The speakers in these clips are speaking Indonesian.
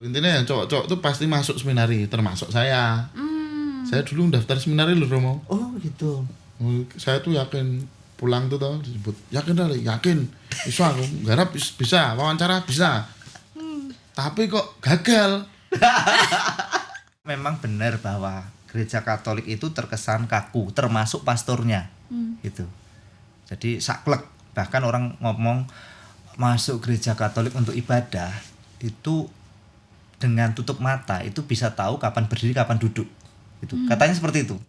Intinya yang cowok-cowok tuh pasti masuk seminari, termasuk saya. Saya dulu daftar seminari loh Romo. Oh gitu. Saya tuh yakin pulang tuh disebut yakin kali, yakin bisa aku garap bisa, wawancara bisa. Tapi kok gagal. Memang benar bahwa gereja Katolik itu terkesan kaku, termasuk pastornya. Gitu. Jadi saklek. Bahkan orang ngomong masuk gereja Katolik untuk ibadah itu dengan tutup mata itu bisa tahu kapan berdiri, kapan duduk. Gitu. Katanya seperti itu.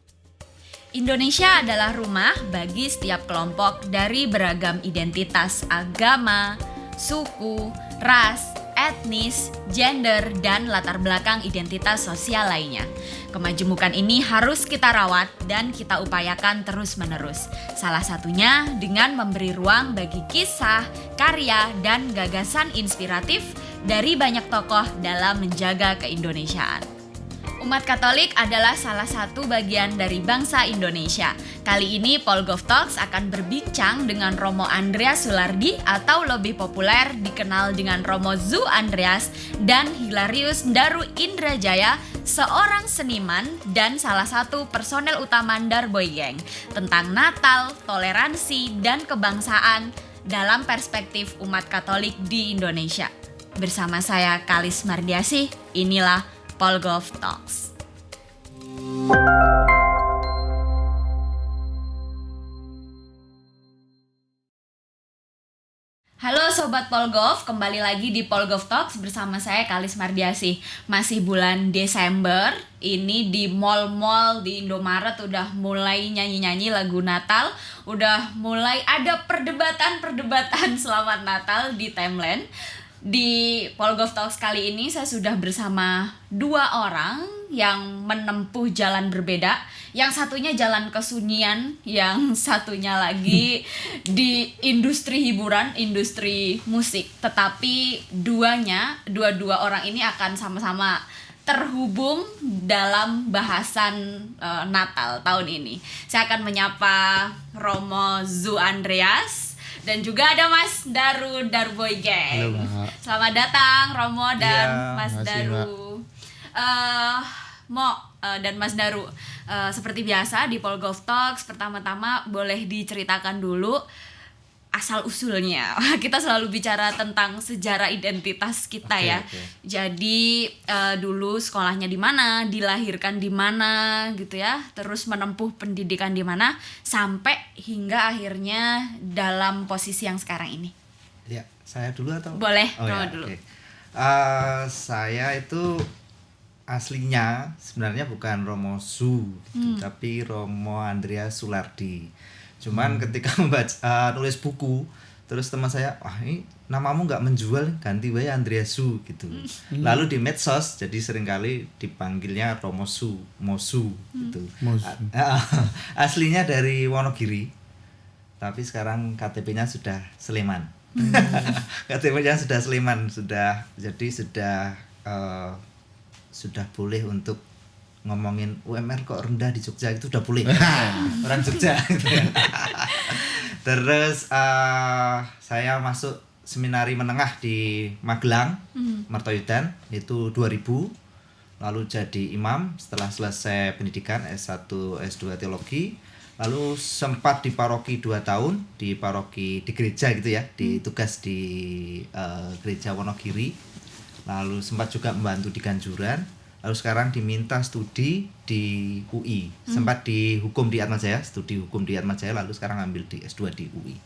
Indonesia adalah rumah bagi setiap kelompok dari beragam identitas agama, suku, ras, etnis, gender, dan latar belakang identitas sosial lainnya. Kemajemukan ini harus kita rawat dan kita upayakan terus-menerus. Salah satunya dengan memberi ruang bagi kisah, karya, dan gagasan inspiratif dari banyak tokoh dalam menjaga keindonesiaan. Umat Katolik adalah salah satu bagian dari bangsa Indonesia. Kali ini Polgov Talks akan berbincang dengan Romo Andreas Sulardi atau lebih populer dikenal dengan Romo Zu Andreas dan Hilarius Ndaru Indrajaya, seorang seniman dan salah satu personel utama Darboy Gang, tentang Natal, toleransi, dan kebangsaan dalam perspektif umat Katolik di Indonesia. Bersama saya Kalis Mardiasih, inilah Polgov Talks. Halo Sobat Polgov, kembali lagi di Polgov Talks bersama saya Kalis Mardiasih. Masih bulan Desember, ini di mall-mall di Indomaret udah mulai nyanyi-nyanyi lagu Natal. Udah mulai ada perdebatan Selamat Natal di timeline. Di Polgov Talks kali ini saya sudah bersama dua orang yang menempuh jalan berbeda. Yang satunya jalan kesunyian, yang satunya lagi di industri hiburan, industri musik. Tetapi dua orang ini akan sama-sama terhubung dalam bahasan Natal tahun ini. Saya akan menyapa Romo Zu Andreas dan juga ada Mas Daru Darboy Gang. Halo, Mbak. Selamat datang Romo dan Iya, Mas makasih, Daru. Dan Mas Daru, seperti biasa di Polgov Talks pertama-tama boleh diceritakan dulu asal usulnya. Kita selalu bicara tentang sejarah identitas kita Oke, ya. oke. Jadi dulu sekolahnya di mana, dilahirkan di mana gitu ya, terus menempuh pendidikan di mana sampai hingga akhirnya dalam posisi yang sekarang ini. Ya, saya dulu atau? Boleh, Oh, Romo ya, dulu. oke. Saya itu aslinya sebenarnya bukan Romo Zu, gitu, tapi Romo Andreas Sulardi. Cuman ketika membaca nulis buku, terus teman saya, wah ini namamu nggak menjual, ganti wae Andreas Zu gitu. Lalu di medsos, jadi seringkali dipanggilnya Romo Zu, Mosu gitu. Mosu. Aslinya dari Wonogiri, tapi sekarang KTP-nya sudah Sleman. KTP-nya sudah Sleman, sudah boleh untuk ngomongin UMR kok rendah di Jogja, itu udah boleh. Orang Jogja gitu ya. Terus saya masuk seminari menengah di Magelang, Martoyudan, itu 2000. Lalu jadi imam setelah selesai pendidikan S1, S2 teologi. Lalu sempat di paroki 2 tahun, di paroki di gereja gitu ya, di tugas di gereja Wonogiri. Lalu sempat juga membantu di Ganjuran. Lalu sekarang diminta studi di UI. Sempat di hukum di Atmajaya, studi hukum di Atmajaya, lalu sekarang ambil di S2 di UI.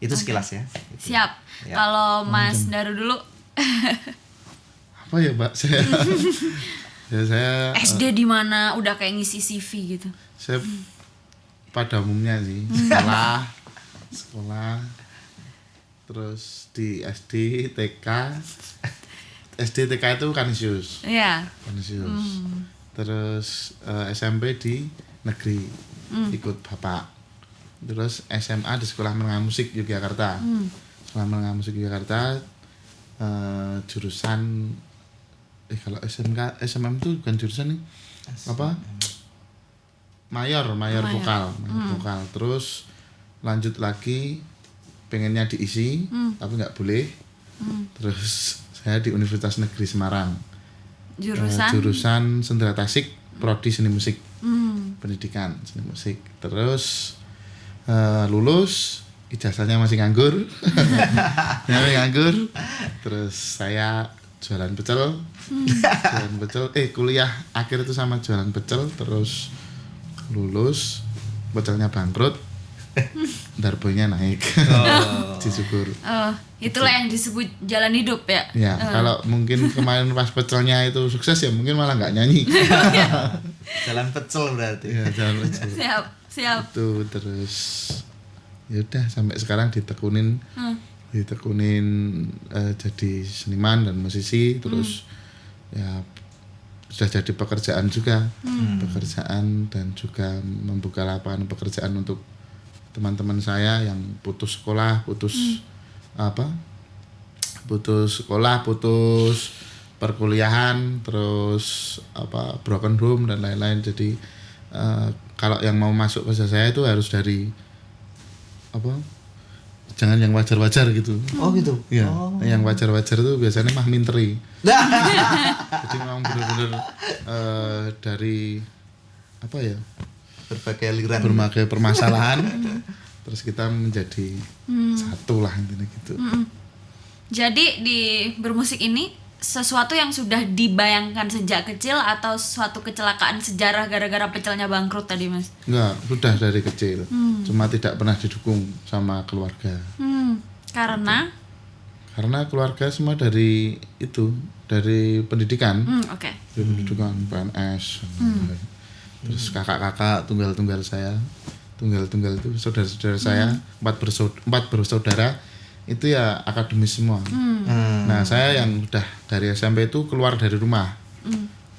Itu sekilas ya. Gitu. Siap. Ya. Kalau Mas Daru dulu Apa ya, Mbak? Saya SD di mana? Udah kayak ngisi CV gitu. saya pada umumnya sih sekolah terus di SD TK itu Kanisius Iya. terus SMP di negeri ikut bapak, terus SMA di Sekolah Menengah Musik Yogyakarta. Sekolah Menengah Musik Yogyakarta jurusan kalau SMM itu bukan jurusan nih apa mayor vokal. Terus lanjut lagi pengennya diisi tapi nggak boleh, Terus saya di Universitas Negeri Semarang. Jurusan? Jurusan Sendera Tasik, prodi seni musik. Pendidikan seni musik. Terus lulus, ijazahnya masih nganggur. Masih nganggur. Terus saya jualan pecel. Kuliah akhir itu sama jualan pecel, terus lulus, pecelnya bangkrut. Darbonya naik. Disyukur. Itulah yang disebut jalan hidup ya. Ya, kalau mungkin kemarin pas pecelnya itu sukses ya mungkin malah nggak nyanyi. Jalan pecel berarti. Ya, jalan pecel. Siap. Itu terus ya udah sampai sekarang ditekunin jadi seniman dan musisi, terus ya sudah jadi pekerjaan juga, pekerjaan dan juga membuka lapangan pekerjaan untuk teman-teman saya yang putus sekolah, putus perkuliahan, terus broken home dan lain-lain. Jadi kalau yang mau masuk ke saya itu harus dari jangan yang wajar-wajar gitu. Oh gitu. Iya, yang wajar-wajar itu biasanya mah minteri. Jadi memang benar-benar dari berbagai aliran, berbagai permasalahan terus kita menjadi satu lah intinya gitu. Jadi di bermusik ini sesuatu yang sudah dibayangkan sejak kecil atau suatu kecelakaan sejarah gara-gara pecelnya bangkrut tadi Mas? Enggak, sudah dari kecil. Cuma tidak pernah didukung sama keluarga. Karena keluarga semua dari pendidikan. Oke. Dari pendidikan PNS. Terus kakak-kakak tunggal-tunggal itu saudara-saudara saya, empat bersaudara itu ya akademis semua. Nah saya yang udah dari SMP itu keluar dari rumah,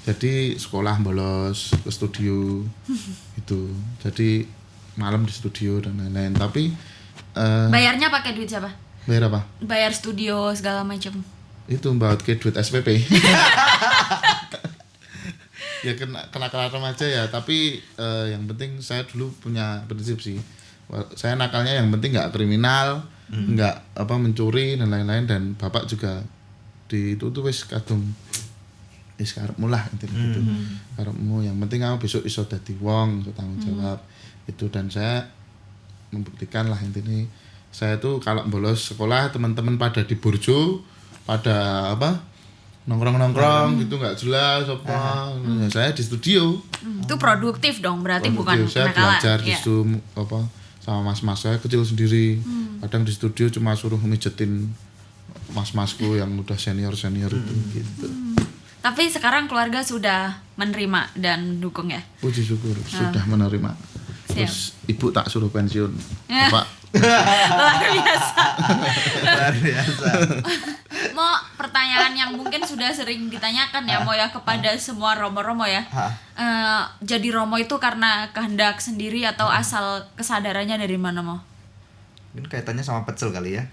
jadi sekolah bolos ke studio itu, jadi malam di studio dan lain-lain. Tapi bayarnya pakai duit siapa? bayar apa? Bayar studio segala macam. Itu bawa ke duit SPP. Ya kena remaja ya, tapi yang penting saya dulu punya prinsip sih, saya nakalnya yang penting nggak kriminal, nggak mencuri dan lain-lain, dan bapak juga di itu tuh wis kadung wis karepmu lah intinya gitu. Karepmu, yang penting kamu besok iso dadi wong, iso tanggung jawab itu. Dan saya membuktikan lah intinya, saya tuh kalau bolos sekolah teman-teman pada di burjo, pada nongkrong gitu nggak jelas ya, saya di studio. Itu produktif dong berarti, bukan saya kenakalan. belajar di situ sama mas-mas saya kecil sendiri. Kadang di studio cuma suruh mijetin mas-masku yang udah senior itu gitu. Tapi sekarang keluarga sudah menerima dan dukung ya? Puji syukur sudah menerima. Terus ibu tak suruh pensiun, bapak Luar biasa. Luar biasa. Mau pertanyaan yang mungkin sudah sering ditanyakan ya, Mo ya, kepada semua romo-romo ya. Jadi romo itu karena kehendak sendiri atau asal kesadarannya dari mana, Mo? Mungkin kaitannya sama pecel kali ya.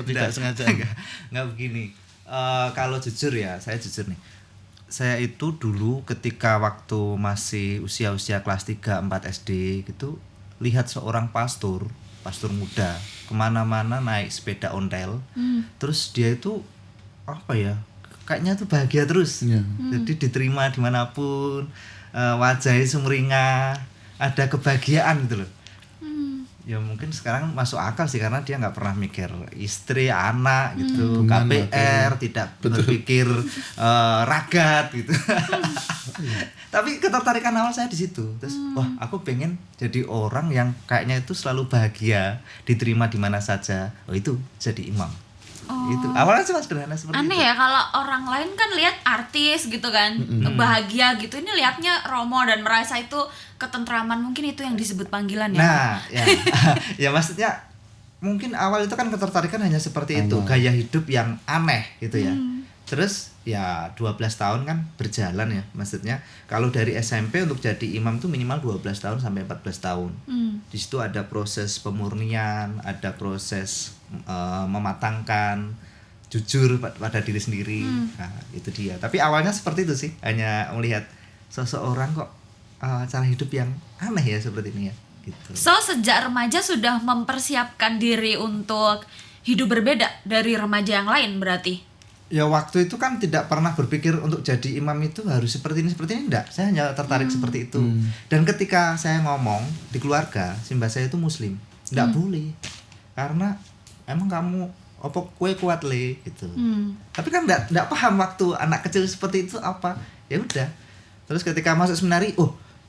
Tidak sengaja. Nggak begini. Kalau jujur ya, saya jujur nih. Saya itu dulu ketika waktu masih usia-usia kelas 3-4 SD gitu, lihat seorang pastor muda kemana-mana naik sepeda ontel. Terus dia itu kayaknya tuh bahagia terus. Jadi diterima dimanapun, wajahnya sumringah, ada kebahagiaan gitu loh. Ya mungkin sekarang masuk akal sih, karena dia nggak pernah mikir istri, anak gitu, KPR, tidak berpikir ragat gitu. Tapi ketertarikan awal saya di situ. Terus wah, aku pengen jadi orang yang kayaknya itu selalu bahagia, diterima di mana saja. Oh, itu jadi imam. Itu awalnya cuma sederhana seperti aneh itu. Ya, kalau orang lain kan lihat artis gitu kan, bahagia gitu. Ini lihatnya romo dan merasa itu ketentraman, mungkin itu yang disebut panggilan ya. Nah, ya. Ya maksudnya mungkin awal itu kan ketertarikan hanya seperti itu, gaya hidup yang aneh gitu ya. Terus ya 12 tahun kan berjalan ya. Maksudnya kalau dari SMP untuk jadi imam tuh minimal 12 tahun sampai 14 tahun. Di situ ada proses pemurnian, ada proses mematangkan, jujur pada diri sendiri. Nah, itu dia. Tapi awalnya seperti itu sih, hanya melihat seseorang kok cara hidup yang aneh ya seperti ini ya gitu. So sejak remaja sudah mempersiapkan diri untuk hidup berbeda dari remaja yang lain berarti? Ya waktu itu kan tidak pernah berpikir untuk jadi imam itu harus seperti ini enggak. Saya hanya tertarik seperti itu. Dan ketika saya ngomong di keluarga, simbah saya itu muslim. Enggak boleh. Karena emang kamu apa kue kuat le gitu. Tapi kan enggak paham waktu anak kecil seperti itu apa. Ya udah. Terus ketika masuk seminari,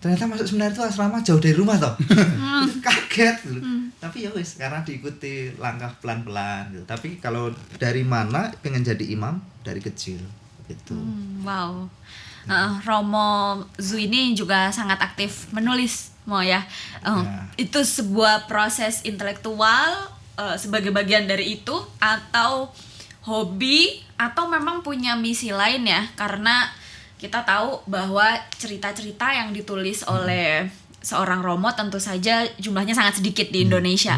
ternyata masuk seminari itu asrama jauh dari rumah toh. Kaget gitu. Tapi ya wis karena diikuti langkah pelan-pelan gitu. Tapi kalau dari mana pengen jadi imam dari kecil gitu. Wow. Romo Zu ini juga sangat aktif menulis ya. Itu sebuah proses intelektual sebagai bagian dari itu atau hobi atau memang punya misi lain ya, karena kita tahu bahwa cerita-cerita yang ditulis oleh seorang Romo tentu saja jumlahnya sangat sedikit di Indonesia.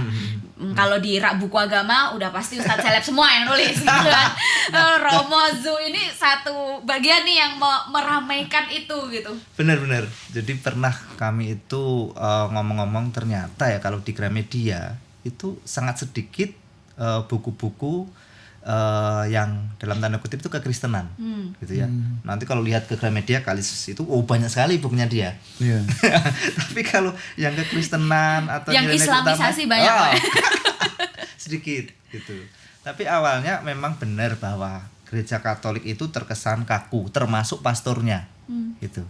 Kalau di rak buku agama udah pasti ustadz seleb semua yang nulis gitu kan. Romo Zu ini satu bagian nih yang meramaikan itu gitu. Benar-benar. Jadi pernah kami itu ngomong-ngomong ternyata ya kalau di Gramedia itu sangat sedikit buku-buku yang dalam tanda kutip itu kekristenan gitu ya. Nanti kalau lihat ke Gramedia Kalisus itu banyak sekali bukunya dia. Iya. Tapi kalau yang kekristenan atau yang islamisasi banyak sedikit gitu. Tapi awalnya memang benar bahwa gereja Katolik itu terkesan kaku, termasuk pastornya gitu.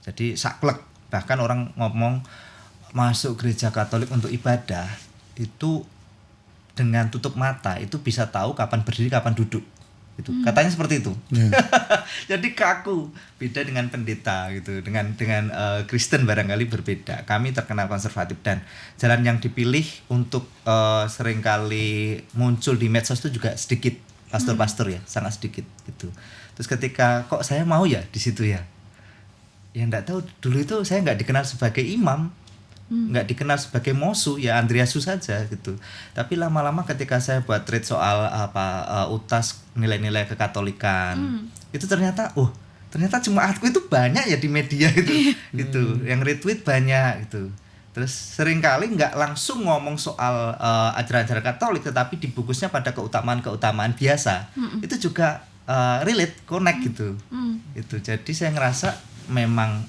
Jadi saklek, bahkan orang ngomong masuk gereja Katolik untuk ibadah itu dengan tutup mata itu bisa tahu kapan berdiri kapan duduk gitu. Katanya seperti itu. Jadi kaku, beda dengan pendeta gitu, dengan Kristen barangkali berbeda. Kami terkenal konservatif dan jalan yang dipilih untuk seringkali muncul di medsos itu juga sedikit pastor-pastor ya, sangat sedikit gitu. Terus ketika kok saya mau ya di situ ya enggak tahu, dulu itu saya enggak dikenal sebagai imam, nggak dikenal sebagai mosu, ya Andreasu saja gitu. Tapi lama-lama ketika saya buat thread soal utas nilai-nilai kekatolikan, itu ternyata ternyata jemaatku itu banyak ya di media gitu, yang retweet banyak gitu. Terus seringkali nggak langsung ngomong soal ajaran-ajaran Katolik, tetapi dibungkusnya pada keutamaan-keutamaan biasa. Itu juga relate, connect gitu. Itu jadi saya ngerasa memang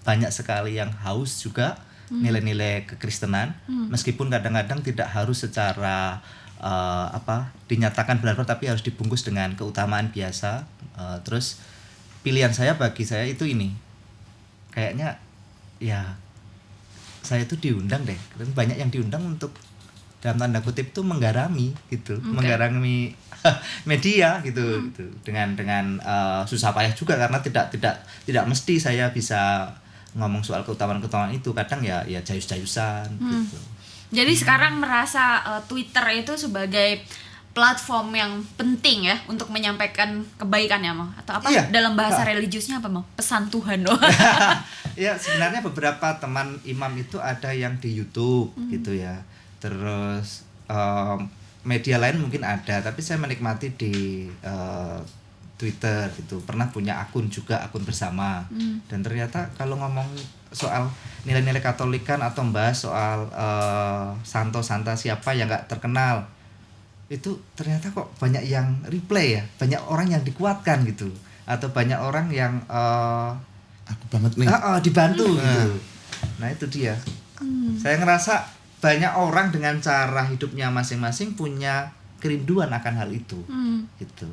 banyak sekali yang haus juga nilai-nilai kekristenan, meskipun kadang-kadang tidak harus secara dinyatakan benar-benar, tapi harus dibungkus dengan keutamaan biasa. Terus pilihan saya bagi saya itu ini, kayaknya ya saya itu diundang deh, dan banyak yang diundang untuk dalam tanda kutip itu menggarami gitu, menggarami media gitu, gitu. Dengan susah payah juga karena tidak mesti saya bisa ngomong soal keutamaan itu, kadang ya jayus-jayusan gitu. Jadi sekarang merasa Twitter itu sebagai platform yang penting ya untuk menyampaikan kebaikan ya, Mau? Atau apa dalam bahasa religiusnya apa, Mau? Pesan Tuhan loh. Ya sebenarnya beberapa teman imam itu ada yang di YouTube gitu ya. Terus media lain mungkin ada, tapi saya menikmati di Twitter gitu. Pernah punya akun juga, akun bersama. Dan ternyata kalau ngomong soal nilai-nilai Katolikan atau membahas soal santo-santa siapa yang nggak terkenal, itu ternyata kok banyak yang reply ya, banyak orang yang dikuatkan gitu, atau banyak orang yang aku banget nih dibantu gitu. Nah itu dia. Saya ngerasa banyak orang dengan cara hidupnya masing-masing punya kerinduan akan hal itu gitu.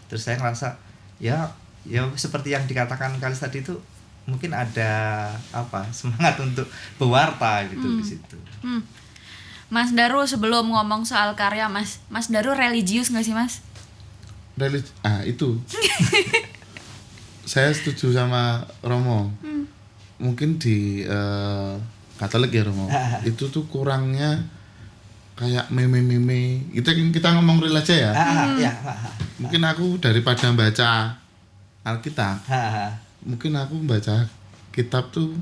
Terus saya ngerasa ya seperti yang dikatakan Kalis tadi itu, mungkin ada semangat untuk berwarta gitu di situ. Mas Daru, sebelum ngomong soal karya, Mas Daru religius nggak sih, Mas? Itu saya setuju sama Romo. Mungkin di Katolik ya Romo, itu tuh kurangnya kayak meme-meme. Kita ngomong real aja ya. Mungkin aku daripada baca Alkitab, mungkin aku baca kitab tuh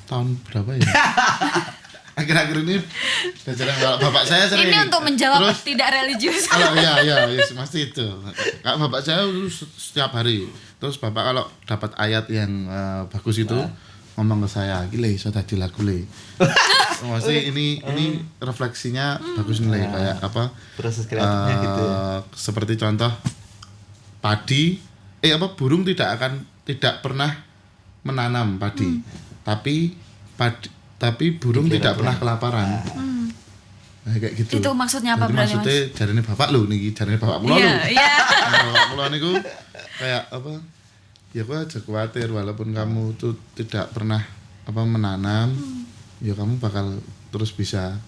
tahun berapa ya? Akhir-akhir ini belajar kalau bapak saya sering. Ini untuk menjawab terus, tidak religius. Kalau pasti itu. Kalau bapak saya setiap hari. Terus bapak kalau dapat ayat yang bagus itu, ngomong ke saya, "Gile iso dadi lagu le." Maksudnya ini refleksinya bagus nih kayak apa? Proses kreatifnya gitu ya. Seperti contoh padi burung tidak pernah menanam padi. Tapi burung tidak pernah kelaparan. Nah, kayak gitu. Itu maksudnya apa berarti berarti Mas? Maksudnya jarine bapak lho niki, jarine bapak kula lho. Iya. Bapak kula niku kayak apa? Ya kok aja khawatir walaupun kamu tuh tidak pernah menanam, ya kamu bakal terus bisa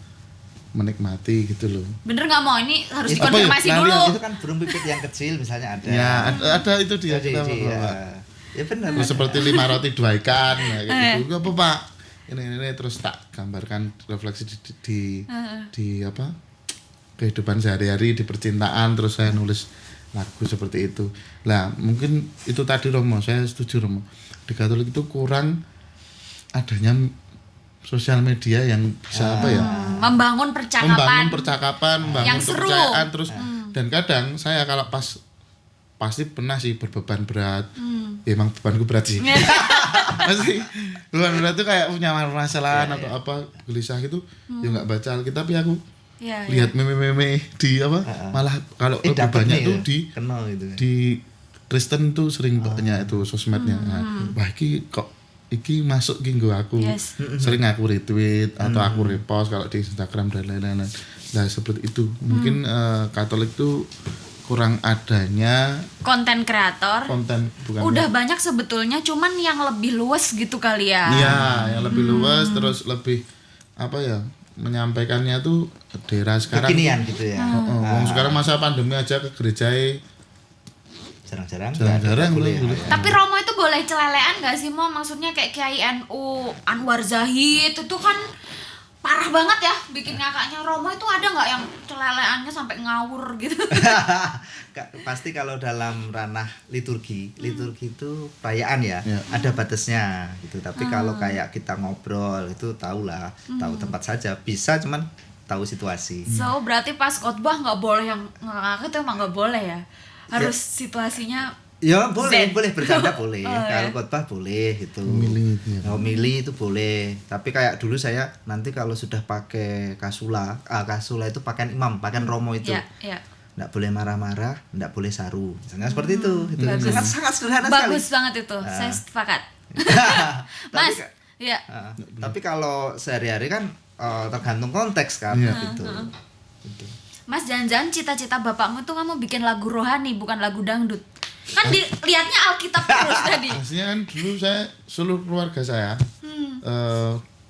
menikmati gitu loh. Bener nggak mau ini harus Itu dikonfirmasi apa ya? dulu. Itu kan burung pipit yang kecil misalnya ada. Ya, ada itu dia. Jadi, kita ya. bawa. Ya benar. Terus seperti 5 roti 2 ikan ya, kayak gitu. Apa Pak? Ini terus tak gambarkan refleksi di apa? Kehidupan sehari-hari, di percintaan, terus saya nulis lagu seperti itu. Lah, mungkin itu tadi Romo, saya setuju Romo. Di Katolik itu kurang adanya sosial media yang bisa Membangun percakapan membangun yang seru. kepercayaan terus dan kadang saya kalau pasti pernah sih berbeban berat. Ya emang bebanku berat sih. Pasti beban berat itu kayak punya permasalahan atau apa gelisah gitu, ya enggak baca Alkitab tapi aku lihat meme-meme di malah kalau lebih banyak tuh kenal gitu. Di Kristen tuh sering banyak itu sosmednya. Nah, wah iki masuk nggo aku. Sering aku retweet atau aku repost kalau di Instagram dan lain-lain. Nah, seperti itu. Mungkin Katolik tuh kurang adanya konten kreator. Bukan. Udah banyak sebetulnya, cuman yang lebih luas gitu kali ya. Iya, yang lebih luas terus lebih menyampaikannya tuh daerah sekarang. Kekinian gitu ya. Sekarang masa pandemi aja ke gereja jarang boleh. Tapi Romo itu boleh celelean gak sih Mo? Maksudnya kayak Kiai NU Anwar Zahid itu kan parah banget ya bikin ngakaknya. Romo itu ada nggak yang celeleannya sampai ngawur gitu? Pasti kalau dalam ranah liturgi itu perayaan ya, ada batasnya gitu. Tapi kalau kayak kita ngobrol itu tahu tempat saja, bisa cuman tahu situasi. So berarti pas khotbah nggak boleh yang ngakak itu emang nggak boleh ya? Harus situasinya. Ya boleh bercanda boleh. Oh, kalau khotbah boleh itu. Homili itu boleh. Tapi kayak dulu saya nanti kalau sudah pakai kasula itu pakaian imam, pakaian Romo itu. Iya. Nggak boleh marah-marah, nggak boleh saru. Misalnya seperti itu. Sangat sederhana sekali. Bagus banget itu. Saya sepakat. Mas, ya. Tapi kalau sehari-hari kan tergantung konteks kan gitu. Mas, jangan-jangan cita-cita bapakmu tuh kamu bikin lagu rohani bukan lagu dangdut. Kan dilihatnya Alkitab terus tadi. Maksudnya kan dulu saya seluruh keluarga saya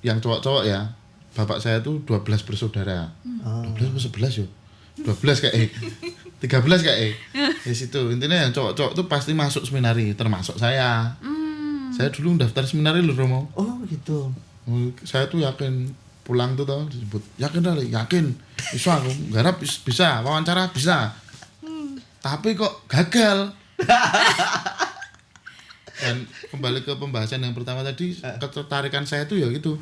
yang cowok-cowok ya, bapak saya tuh 12 bersaudara. 12 atau 11 yo. 12 kayak 13 kayak di situ. Intinya yang cowok-cowok tuh pasti masuk seminari termasuk saya. Saya dulu daftar seminari lho Romo. Oh gitu. Saya tuh yakin pulang tuh disebut yakin bisa aku garap bisa wawancara bisa tapi kok gagal. Dan kembali ke pembahasan yang pertama tadi, ketertarikan saya tuh ya gitu,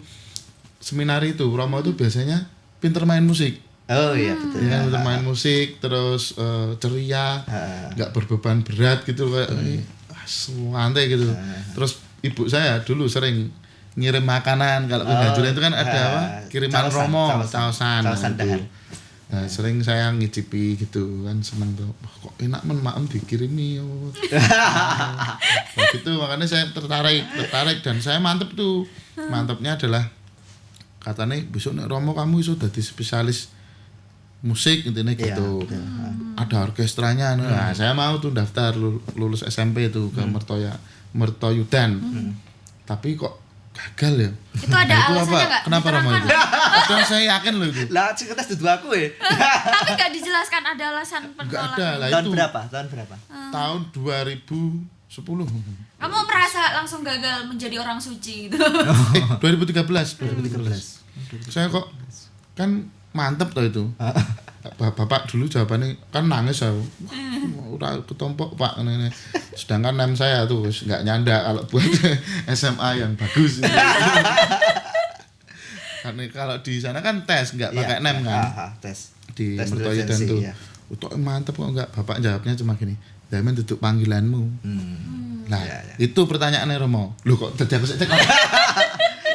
seminari itu Romo tuh biasanya pinter main musik. Oh iya betul. Ya, pinter main musik terus ceria, nggak berbeban berat gitu kayak santai gitu. Terus ibu saya dulu sering ngirim makanan kalau ke Gajuran itu kan ada kiriman Romo, caosan gitu. Nah, sering saya ngicipi gitu kan, seneng tuh. Wah, kok enak maem dikirimi yo. Nah, gitu makanya saya tertarik dan saya mantep tuh. Mantepnya adalah katanya besok nek Romo kamu iso dadi spesialis musik intinya gitu. Ada orkestranya. Nah, saya mau tuh daftar lulus SMP tuh ke Mertoyudan. Tapi kok gagal ya. Itu ada alasannya nggak? Kenapa Romo itu? Itu saya yakin loh itu. Lah cerita duduk aku ya. Tapi nggak dijelaskan ada alasan penolakan. Nggak ada lah Tahun itu. berapa? Tahun 2010. Kamu merasa langsung gagal menjadi orang suci gitu? 2013. Saya kok kan mantep tuh itu. Bapak dulu jawabannya kan nangis aku. Udah ketompok Pak ini. Sedangkan nem saya tuh nggak nyanda kalau buat SMA yang bagus. Karena kalau di sana kan tes nggak pakai nem kan. Tes. Di Mertoyudan tuh. Untuk mantep kok enggak. Bapak jawabnya cuma gini. Damen duduk panggilanmu. Nah, itu pertanyaannya Romo. Loh kok tadi aku cek.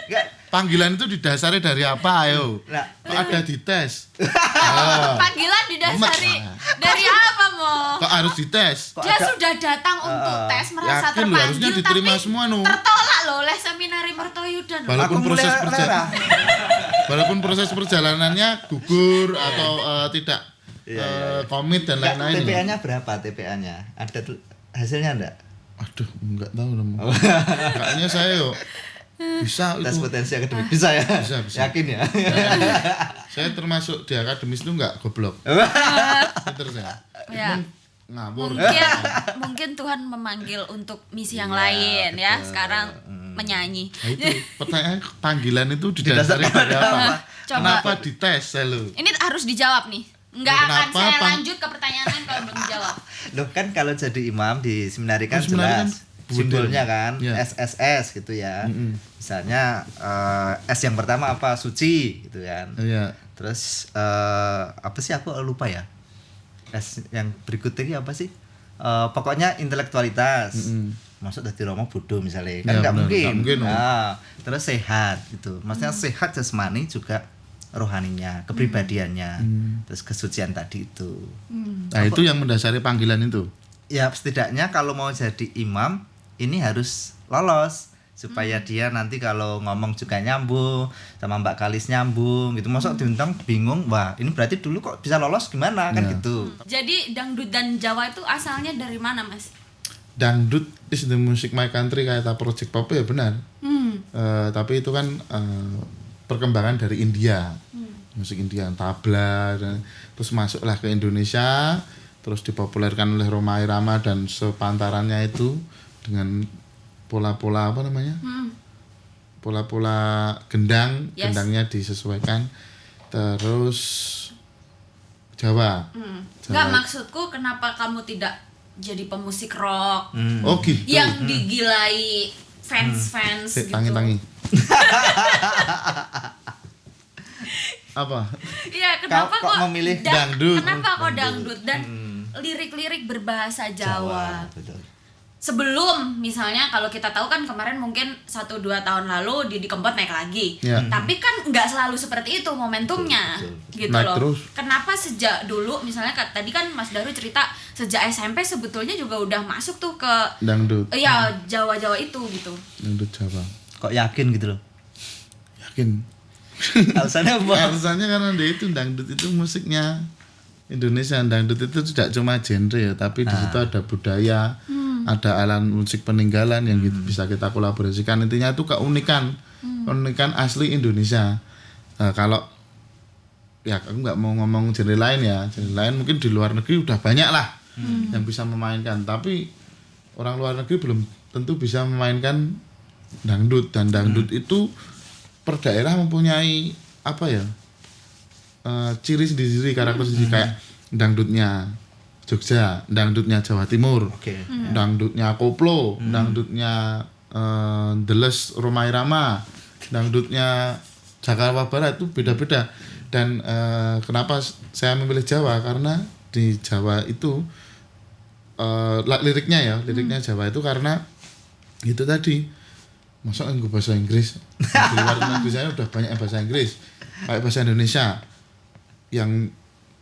Enggak. Panggilan itu didasari dari apa, ayo? Nah, Kok ada dites? Oh, Panggilan didasari Emet. dari apa, Mo? kok harus dites? Dia sudah datang untuk tes, merasa Yakin loh, harusnya terpanggil, diterima tapi semua, Nu. tertolak loh oleh seminari Mertoyudan. Walaupun aku proses melera. walaupun proses perjalanannya gugur atau tidak komit dan Enggak, lain-lain. TPA-nya berapa TPA-nya? Ada hasilnya enggak? Aduh, enggak tahu dong. Kayaknya saya yuk bisa Tes itu. potensi akademik bisa ya? Bisa. Yakin ya? Saya termasuk di akademis itu enggak goblok. Pinter saya. Ya. Ngawur. Mungkin Tuhan memanggil untuk misi yang Iya, lain ya. betul. Sekarang menyanyi. Nah, itu pertanyaan panggilan itu didasari dari apa? Coba. Kenapa dites selalu? Ini harus dijawab nih. Nggak Loh, akan kenapa, saya Bang? lanjut ke pertanyaan lain kalau belum dijawab. Loh kan kalau jadi imam di seminari kan Oh, seminari jelas kan simbolnya kan Iya. SSS gitu ya. Misalnya S yang pertama apa? Suci gitu kan. Iya. Terus apa sih aku lupa ya. S yang berikutnya apa sih? Pokoknya intelektualitas. Masuk dari Romo bodoh misalnya. Kan Ya, nggak benar. mungkin. Nggak mungkin, Nah, terus sehat gitu. Maksudnya sehat jasmani juga rohaninya, kepribadiannya. Terus kesucian tadi itu. Nah, itu yang mendasari panggilan itu. Ya setidaknya kalau mau jadi imam ini harus lolos supaya dia nanti kalau ngomong juga nyambung sama Mbak Kalis nyambung gitu. Masa diundang bingung, wah ini berarti dulu kok bisa lolos gimana kan Ya. gitu. Jadi dangdut dan Jawa itu asalnya dari mana, Mas? Dangdut is the music my country kayak project pop ya benar. Tapi itu kan perkembangan dari India. Musik India, tabla dan terus masuklah ke Indonesia, terus dipopulerkan oleh Rhoma Irama dan sepantarannya itu dengan pola-pola apa namanya? Pola-pola gendang, Yes. gendangnya disesuaikan. Terus Jawa. Enggak, maksudku kenapa kamu tidak jadi pemusik rock Oh gitu. yang digilai fans-fans gitu. Tangi-tangi. Apa? Iya, kenapa Kok memilih dangdut? Kenapa kok dangdut dan lirik-lirik berbahasa Jawa? Betul. Sebelum misalnya kalau kita tahu kan kemarin mungkin 1-2 tahun lalu Didi Kempot naik lagi. Ya. Tapi kan nggak selalu seperti itu momentumnya. Betul, Gitu Naik loh. terus. Kenapa sejak dulu misalnya tadi kan Mas Daru cerita sejak SMP sebetulnya juga udah masuk tuh ke Dangdut. ya Jawa-Jawa itu gitu. Dangdut Jawa. Kok yakin gitu loh? Yakin. Alasannya apa? Alasannya karena dia itu dangdut itu musiknya Indonesia. Dangdut itu tidak cuma genre ya, tapi di situ ada budaya, ada alat musik peninggalan yang bisa kita kolaborasikan. Intinya itu keunikan, keunikan asli Indonesia. Kalau ya aku nggak mau ngomong genre lain ya, genre lain mungkin di luar negeri udah banyak lah yang bisa memainkan, tapi orang luar negeri belum tentu bisa memainkan dangdut. Dan dangdut itu per daerah mempunyai apa ya, ciri sendiri, karakter sendiri. Kayak dangdutnya Jogja, dangdutnya Jawa Timur, Oke. dangdutnya Koplo, dangdutnya Deles Rhoma Irama, dangdutnya Jakarta Barat itu beda-beda. Dan kenapa saya memilih Jawa, karena di Jawa itu liriknya Jawa itu karena itu tadi. Masa nggak bahasa Inggris? Di luar negeri saya udah banyak yang bahasa Inggris, pakai bahasa Indonesia. Yang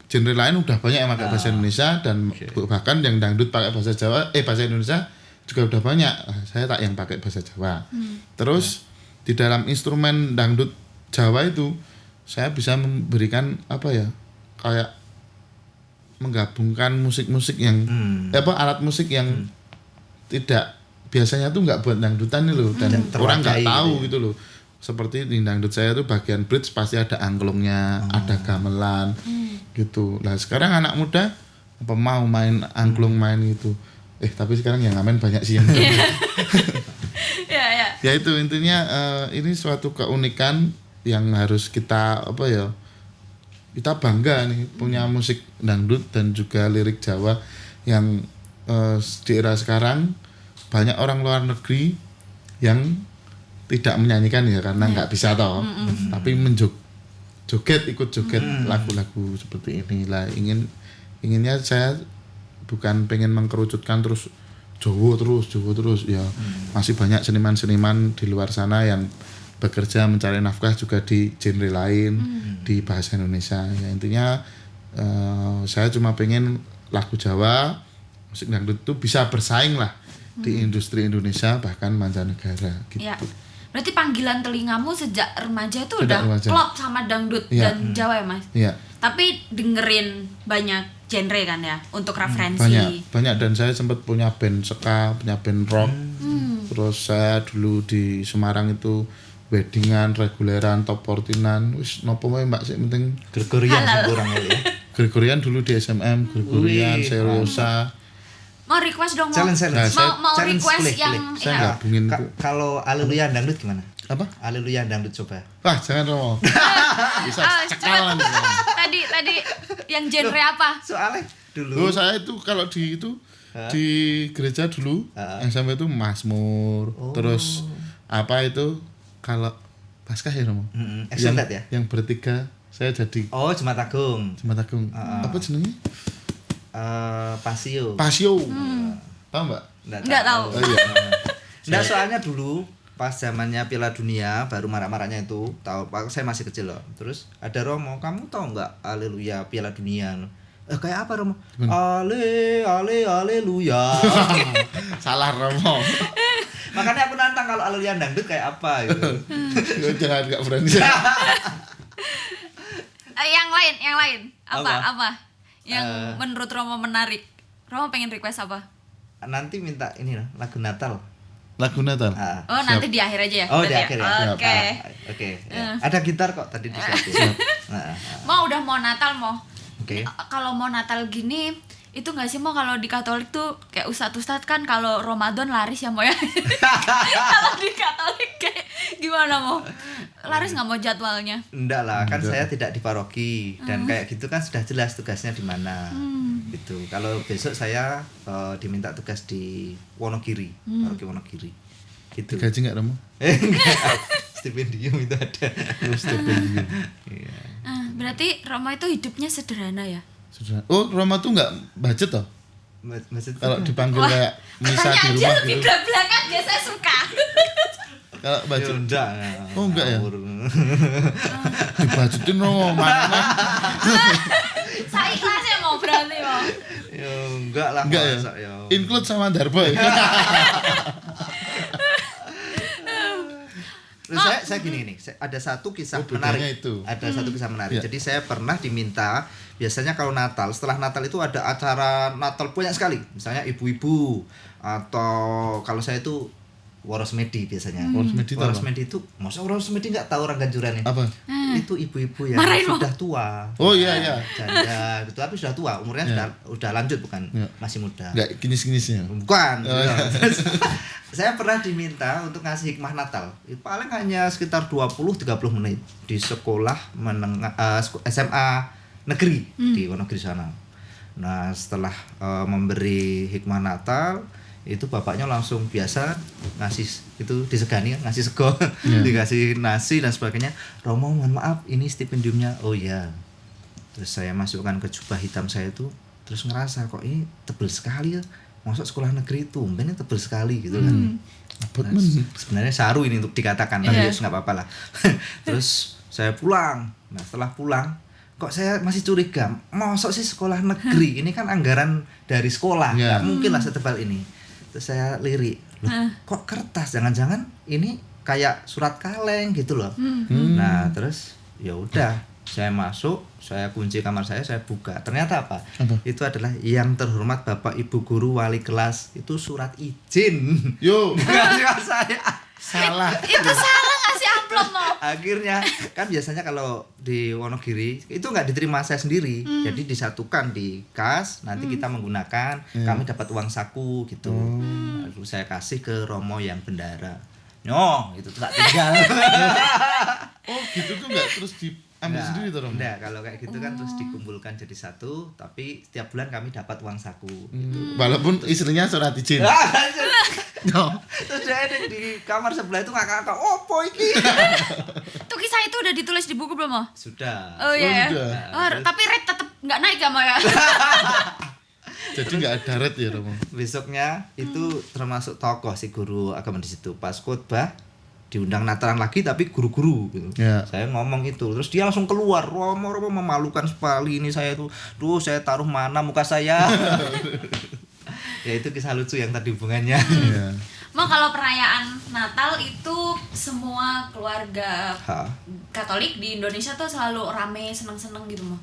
genre lain udah banyak yang pakai bahasa Indonesia, dan bahkan yang dangdut pakai bahasa Jawa, bahasa Indonesia juga udah banyak. Saya tak yang pakai bahasa Jawa. Terus di dalam instrumen dangdut Jawa itu saya bisa memberikan apa ya, kayak menggabungkan musik-musik yang alat musik yang tidak biasanya tuh nggak buat dangdutan nih loh, dan orang nggak tahu gitu loh. Seperti di dangdut saya tuh bagian bridge pasti ada angklungnya, ada gamelan gitu. Nah sekarang anak muda apa mau main angklung, main gitu. Tapi sekarang yang ngamen banyak sih yang Ya. ya itu intinya ini suatu keunikan yang harus kita kita bangga nih punya musik dangdut dan juga lirik Jawa yang di era sekarang banyak orang luar negeri yang tidak menyanyikan ya karena nggak bisa toh, tapi ikut joget lagu-lagu seperti inilah. Inginnya saya bukan pengen mengkerucutkan terus Jawa terus ya. Masih banyak seniman-seniman di luar sana yang bekerja mencari nafkah juga di genre lain di bahasa Indonesia. Ya intinya saya cuma pengen lagu Jawa, musik dangdut itu bisa bersaing lah di industri Indonesia bahkan mancanegara gitu. Ya. Berarti panggilan telingamu sejak remaja tuh Sejak udah remaja. klop sama dangdut Iya. dan Jawa ya Mas? Iya. Tapi dengerin banyak genre kan ya untuk referensi. Banyak dan saya sempat punya band ska, punya band rock. Terus saya dulu di Semarang itu weddingan, reguleran, top 14-an. Wis nopo wae Mbak sih penting Gregorian sih kurang ya. Gregorian dulu di SMM, Gregorian, Wih, Seriosa. Mau request dong Challenge. mau Challenge, request boleh, yang boleh. Saya ya. gabungin itu. Kalau Haleluya dangdut gimana? Apa? Haleluya dangdut coba. Wah, jangan Romo. Bisa cekalan. Tadi yang genre apa? Soalnya dulu Oh, saya itu kalau di gereja dulu yang sampai itu Mazmur. Terus apa itu kalau Paskah ya Romo? Extended ya? Yang bertiga saya jadi Oh, Jemaat Agung. Jemaat Agung. Apa jenenge? Pasio. Pasio. Tahu Mbak? Nggak tahu. Oh iya. Nggak, soalnya dulu pas zamannya Piala Dunia baru marak-maraknya itu, tahu saya masih kecil loh. Terus ada Romo, kamu tahu nggak Haleluya Piala Dunia? Kayak apa Romo? Haleluya. Salah Romo. Makanya aku nantang kalau Haleluya dangdut kayak apa gitu. Jangan enggak berani. Yang lain. Apa? Apa? Yang menurut Romo menarik. Romo pengen request apa? Nanti minta ini loh, lagu Natal. Lagu Natal. Oh, nanti di akhir aja ya. Oh, di berarti akhir ya. Oke. Oke. Ya. Ada gitar kok tadi disiapin. Mau Natal mau. Oke. Kalau mau Natal gini itu nggak sih mau kalau di Katolik tuh kayak ustadz kan kalau Ramadan laris ya mau ya. Kalau di Katolik kayak gimana mau? Laris nggak mau jadwalnya? Enggak lah, kan saya tidak di paroki dan kayak gitu kan sudah jelas tugasnya di mana. Gitu. Kalau besok saya diminta tugas di Wonogiri, paroki Wonogiri. Gitu. Digaji enggak Romo? Enggak. Stipendium itu ada. Stipendium. Iya. Berarti Romo itu hidupnya sederhana ya? Sudah. Oh, Romo tuh enggak budget toh? Maksudnya Kalau dipanggil kayak misa di Pertanyaan rumah lebih gitu. belak-belakan dia saya suka. Kalau budget enggak. Oh, enggak ya? Ngawur. dibajutin Romo mana? Saya ikhlasnya mau berarti mau. Ya enggak lah. Enggak ya? masa ya. Include sama Darboy. Terus saya gini nih, ada satu kisah Oh, bedanya menarik. itu. Ada satu kisah menarik. Ya. Jadi saya pernah diminta, biasanya kalau Natal, setelah Natal itu ada acara Natal banyak sekali. Misalnya ibu-ibu atau kalau saya itu Waros Medi biasanya. Waros Medi itu Waros apa? Medi itu, masa Waros Medi nggak tahu orang Ganjuran ini? Apa? Itu ibu-ibu yang Marahin lo. sudah tua. Oh iya iya. Janda, gitu, tapi sudah tua, umurnya Ya. udah lanjut bukan Ya. masih muda. Enggak kinis-kinisnya. Bukan. Oh, iya. Terus, saya pernah diminta untuk ngasih hikmah Natal. Paling hanya sekitar 20-30 menit di sekolah menengah SMA negeri di Wonogiri sana. Nah, setelah memberi hikmah Natal, itu bapaknya langsung biasa ngasih itu disegani ngasih sego, dikasih nasi dan sebagainya. Romo, mohon maaf, ini stipendiumnya. Oh ya. Terus saya masukkan ke jubah hitam saya itu, terus ngerasa kok ini tebel sekali ya. Masuk sekolah negeri itu, ini tebel sekali gitu kan. Nah, sebenarnya saru ini untuk dikatakan, tapi ya nggak apa-apa lah. Terus saya pulang. Nah, setelah pulang, kok saya masih curiga, masuk sih sekolah negeri, ini kan anggaran dari sekolah, nggak mungkin lah setebal ini. Terus saya lirik, loh, kok kertas, jangan-jangan ini kayak surat kaleng gitu loh. Nah, terus ya udah, saya masuk, saya kunci kamar saya buka. Ternyata apa? Itu adalah yang terhormat Bapak Ibu Guru Wali Kelas, itu surat izin. Yo, Ngasih saya. salah. Itu salah ngasih amplop mau. Akhirnya kan biasanya kalau di Wonogiri itu nggak diterima saya sendiri, jadi disatukan di kas, nanti kita menggunakan, kami dapat uang saku gitu. Lalu saya kasih ke Romo yang bendara. Nyoh, itu tak tinggal. Oh, gitu tuh enggak terus diambil sendiri tuh Romo. Enggak, kalau kayak gitu kan terus dikumpulkan jadi satu, tapi setiap bulan kami dapat uang saku. Walaupun istrinya surat izin. No. Terus dia ada di kamar sebelah itu ngakak-ngakak, "Opo iki?" Tuh kisah itu udah ditulis di buku belum mau? Sudah. Oh iya. sudah. Tapi rate tetap nggak naik ya mau ya? Jadi enggak ada red ya Romo. Besoknya itu termasuk tokoh si guru agama di situ. Pas khotbah diundang Natalan lagi tapi guru-guru gitu. Ya. Saya ngomong itu, terus dia langsung keluar, Romo memalukan sekali ini saya tuh, saya taruh mana muka saya. Ya itu kisah lucu yang tadi hubungannya. Iya. Mau kalau perayaan Natal itu semua keluarga Katolik di Indonesia tuh selalu rame, seneng-seneng gitu mau?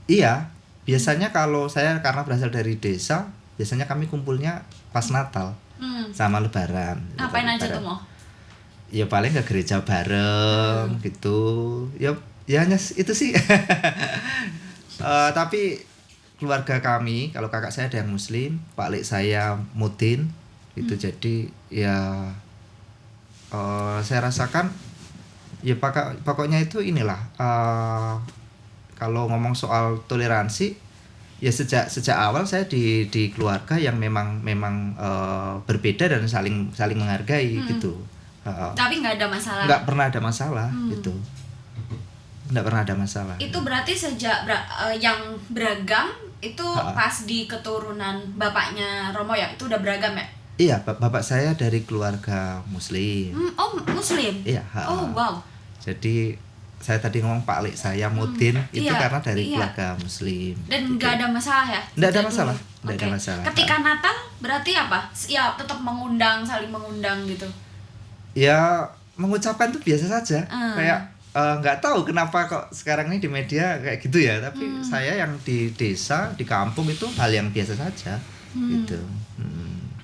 Iya, biasanya kalau saya karena berasal dari desa, biasanya kami kumpulnya pas Natal sama Lebaran. Ngapain aja tuh mau? Ya paling ke gereja bareng gitu. Ya hanya itu sih. Tapi keluarga kami, kalau kakak saya ada yang Muslim, Pak Lek saya Mutin, itu jadi ya saya rasakan ya pokoknya itu inilah kalau ngomong soal toleransi ya sejak awal saya di keluarga yang memang berbeda dan saling menghargai gitu. Tapi nggak ada masalah. Nggak pernah ada masalah gitu. Nggak pernah ada masalah. Itu berarti sejak yang beragam itu pas di keturunan bapaknya Romo ya, itu udah beragam ya? Iya, bapak saya dari keluarga Muslim. Oh, Muslim? Iya. Oh, wow. Jadi saya tadi ngomong Pak Lek saya Mutin itu karena dari keluarga Muslim. Dan nggak ada masalah ya? Nggak ada masalah. Nggak ada Okay. masalah. Ketika Natal berarti apa? Ya tetap mengundang, saling mengundang gitu. Ya mengucapkan tuh biasa saja. Kayak nggak tahu kenapa kok sekarang ini di media kayak gitu ya. Tapi saya yang di desa, di kampung itu hal yang biasa saja gitu.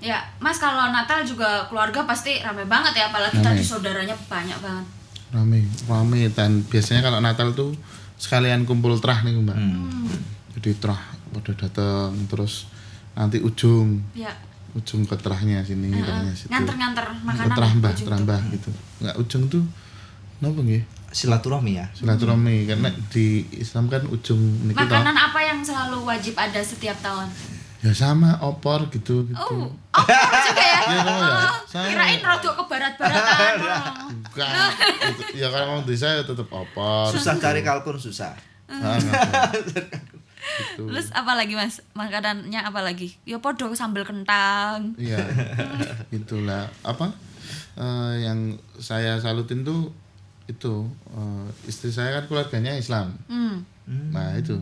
Ya, Mas kalau Natal juga keluarga pasti rame banget ya, apalagi tadi saudaranya banyak banget. Rame dan biasanya kalau Natal tuh sekalian kumpul terah nih Mbak. Jadi terah pada datang terus nanti ujung ke terahnya sini, terahnya situ. Nganter makanan. Terambah gitu. Enggak ujung tuh napa nggih? Silaturahmi ya. Silaturahmi karena di Islam kan ujung niki Makanan apa yang selalu wajib ada setiap tahun? Ya sama opor gitu. Oh, opor juga ya? Iya sama ya. Sama. Kirain rodok ke barat-baratan. Bukan. Ya kalau ngomong desa ya tetap opor. Susah cari kalkun susah. Gitu. Terus apa lagi Mas? Makanannya apa lagi? Ya podo sambal kentang. Iya. Itulah apa yang saya salutin tuh itu istri saya kan keluarganya Islam. Nah itu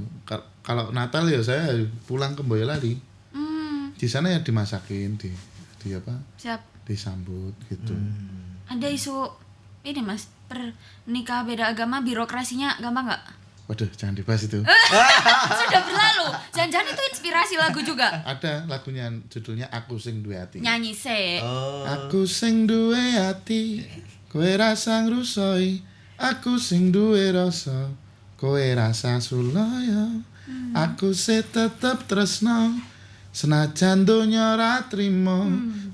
kalau Natal ya saya pulang ke Boyolali. Di sana ya dimasakin, di apa? Siap. Disambut gitu. Ada isu ini Mas, pernikah beda agama birokrasinya gampang nggak? Waduh, jangan dibahas itu. Sudah berlalu. Jangan-jangan itu inspirasi lagu juga. Ada lagunya judulnya Aku Sing Duwe Ati. Nyanyi se. Aku sing duwe ati, kowe rasa ngrusoi. Aku sing duwe rasa, kowe rasa sulaya. Aku se tetep tresno, senajan donya ora trimo.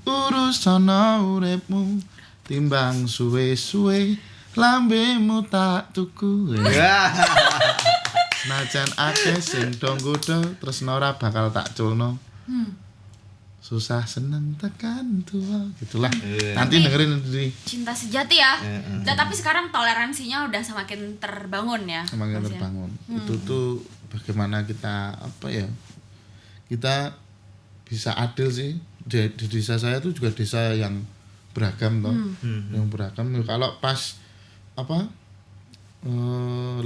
Urusana uripmu, timbang suwe-suwe lambemu tak tuku. Senajan akeh sing do nggodha tresno ora bakal tak culno. Susah seneng tekan tua gitulah. Nanti dengerin sendiri. Cinta sejati ya. Nah, tapi sekarang toleransinya udah semakin terbangun ya. Semakin Mas, terbangun. Itu tuh bagaimana kita apa ya? Kita bisa adil sih. Di desa saya tuh juga desa yang beragam toh. Yang beragam. Kalau pas apa?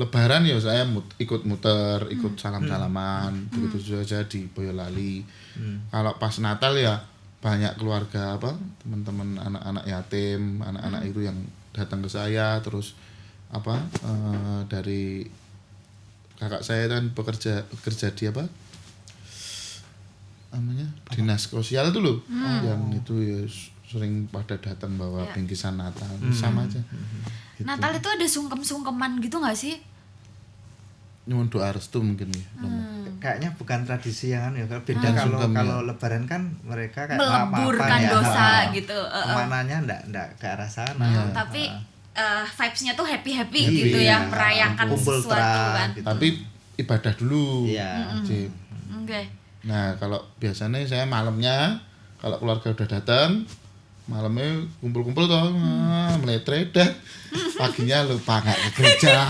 Lebaran ya saya ikut muter, ikut salam-salaman, begitu saja di Boyolali. Kalau pas Natal ya banyak keluarga apa teman-teman anak-anak yatim, anak-anak itu yang datang ke saya, terus apa dari kakak saya kan bekerja di apa namanya dinas sosial itu loh, yang itu ya sering pada datang bawa bingkisan Natal, sama aja. Gitu. Natal itu ada sungkem-sungkeman gitu nggak sih? Nyuwun doa restu mungkin ya. Kayaknya bukan tradisi yang ya beda kalau Lebaran kan mereka kayak meleburkan dosa gitu. Mananya enggak ke arah sana. Tapi vibes-nya tuh happy gitu ya, merayakan kumpul sesuatu kan. gitu. Tapi ibadah dulu. Iya. Oke. Nah, kalau biasanya saya malamnya kalau keluarga udah datang, malamnya kumpul-kumpul toh, meletredat. Paginya lupa nggak ke gereja.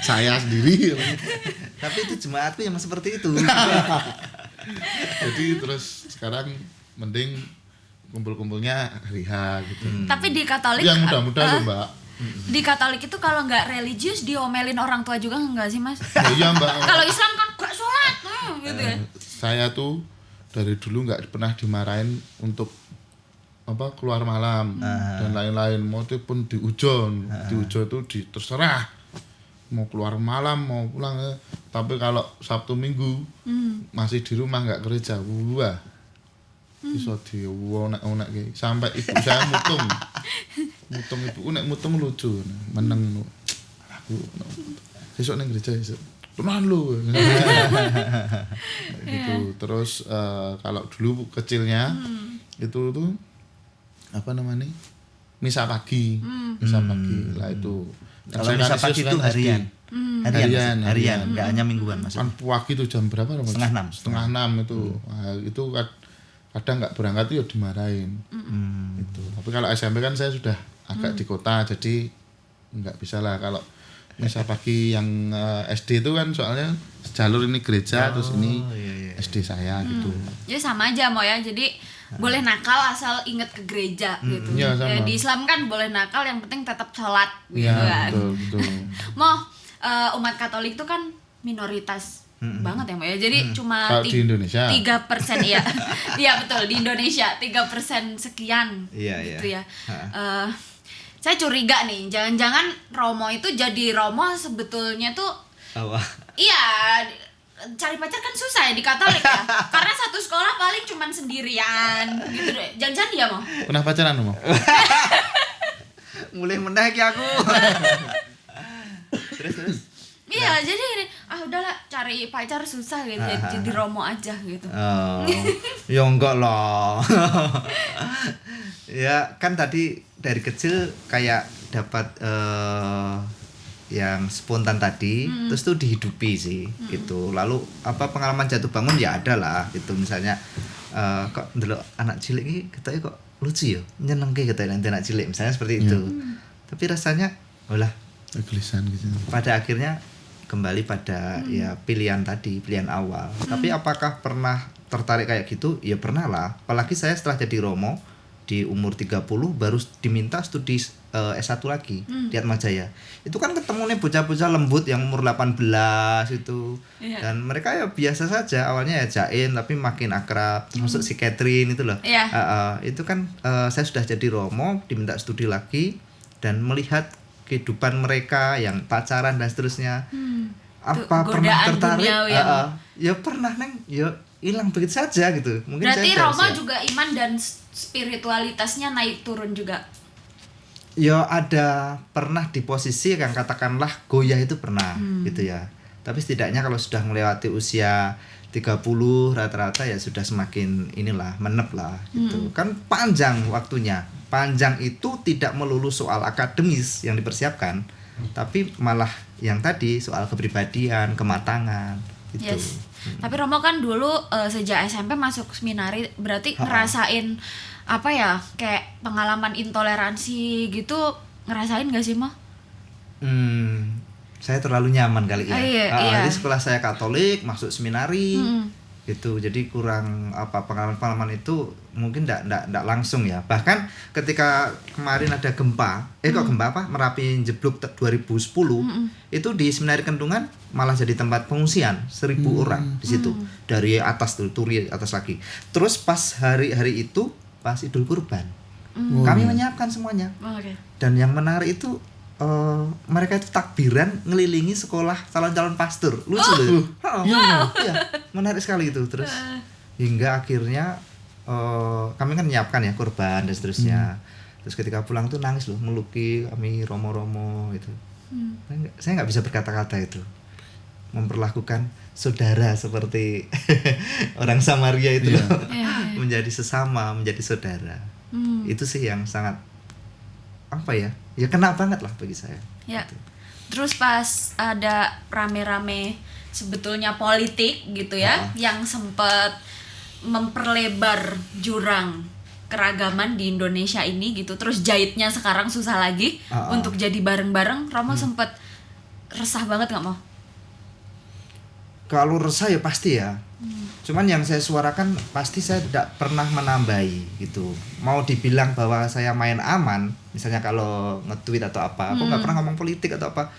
Saya sendiri. Tapi itu jemaatku yang seperti itu. Jadi terus sekarang mending kumpul-kumpulnya hari H gitu. Tapi di Katolik Yang muda-muda loh Mbak. di Katolik itu kalau nggak religius diomelin orang tua juga nggak sih Mas? Ya, iya Mbak. Kalau Islam kan gak sholat gitu ya. Saya tuh dari dulu nggak pernah dimarahin untuk keluar malam dan lain-lain. Mau itu pun di ujo itu terserah mau keluar malam mau pulang. Tapi kalau Sabtu Minggu masih di rumah nggak gereja, wah iso diwonek-wonek sampai ibu saya mutung ibu nek mutung lucu meneng aku besok nang gereja besok teman lu gitu. Terus kalau dulu kecilnya itu tuh misa pagi lah itu. Kalau misa pagi itu harian. Harian, nggak hanya mingguan kan maksudnya. pagi itu jam berapa? Setengah enam itu. Nah, itu kadang nggak berangkat itu ya dimarahin. Itu. Tapi kalau SMP kan saya sudah agak di kota jadi nggak bisa lah kalau misa pagi yang SD itu kan soalnya jalur ini gereja terus ini SD saya gitu. Ya sama aja mau ya. Jadi boleh nakal asal inget ke gereja gitu. Ya, Ya, di Islam kan boleh nakal yang penting tetap sholat gitu Ya, kan. betul. Mau umat Katolik itu kan minoritas banget ya Mbak ya. Jadi cuma Kalau di Indonesia 3% ya. Iya betul di Indonesia 3% sekian gitu ya. Saya curiga nih, jangan-jangan Romo itu jadi Romo sebetulnya tuh iya cari pacar kan susah ya di Katolik ya. Karena satu sekolah paling cuman sendirian gitu deh. Jangan-jangan dia mau. pernah pacaran mau? Mulai menaik ya aku. terus. Iya, jadi udahlah cari pacar susah gitu. Jadi Romo aja gitu. Ya enggak lah. Ya kan tadi dari kecil kayak dapat yang spontan tadi terus tuh dihidupi sih gitu. Lalu pengalaman jatuh bangun ya ada lah gitu. Misalnya kok dulu anak cilik ini katanya kok lucu ya, nyenengke katanya nanti anak cilik misalnya seperti itu. Tapi rasanya kegelisahan gitu. pada akhirnya kembali pada ya pilihan tadi, pilihan awal. Tapi apakah pernah tertarik kayak gitu? Ya pernah lah. Apalagi saya setelah jadi Romo di umur 30 baru diminta studi S1 lagi di Atmajaya. Itu kan ketemunya bocah-bocah lembut yang umur 18 itu. Dan mereka ya biasa saja, awalnya ya jain tapi makin akrab. Termasuk si Catherine itu loh. Itu kan saya sudah jadi Romo, diminta studi lagi dan melihat kehidupan mereka yang pacaran dan seterusnya. Apa pernah tertarik? Ya pernah Neng, ya hilang begitu saja gitu. Mungkin berarti saya Roma juga iman dan spiritualitasnya naik turun juga. Ya ada pernah di posisi yang katakanlah goyah itu pernah gitu ya. Tapi setidaknya kalau sudah melewati usia 30 rata-rata ya sudah semakin menep lah gitu. Kan panjang waktunya. Panjang itu tidak melulu soal akademis yang dipersiapkan, tapi malah yang tadi soal kepribadian, kematangan gitu. Yes. Tapi Romo kan dulu sejak SMP masuk seminari berarti ngerasain kayak pengalaman intoleransi gitu, ngerasain gak sih Mo? Saya terlalu nyaman kali ya. Iya. Jadi sekolah saya Katolik, masuk seminari gitu. Jadi kurang pengalaman-pengalaman itu mungkin enggak langsung ya. Bahkan ketika kemarin ada gempa, Merapi jeblok 2010, itu di Seminari Kendungan malah jadi tempat pengungsian 1.000 orang di situ. Dari atas turi atas lagi. Terus pas hari-hari itu pas Idul Kurban. Kami menyiapkan semuanya. Dan yang menarik itu mereka itu takbiran ngelilingi sekolah calon-calon pastor. Lucu loh. Iya, menarik sekali itu. Terus hingga akhirnya kami kan menyiapkan ya kurban dan seterusnya. Terus ketika pulang tuh nangis loh, meluki kami romo-romo itu. Saya nggak bisa berkata-kata itu. Memperlakukan saudara seperti orang Samaria itu loh. Menjadi sesama, menjadi saudara. Itu sih yang sangat ya kena banget lah bagi saya. Ya. Terus pas ada rame-rame sebetulnya politik gitu ya, yang sempat memperlebar jurang keragaman di Indonesia ini gitu. Terus jahitnya sekarang susah lagi untuk jadi bareng-bareng. Romo sempat resah banget nggak Mo? Kalau resah ya pasti ya. Cuman yang saya suarakan pasti saya tidak pernah menambahi gitu. Mau dibilang bahwa saya main aman, misalnya kalau nge-tweet atau apa, aku nggak pernah ngomong politik atau apa.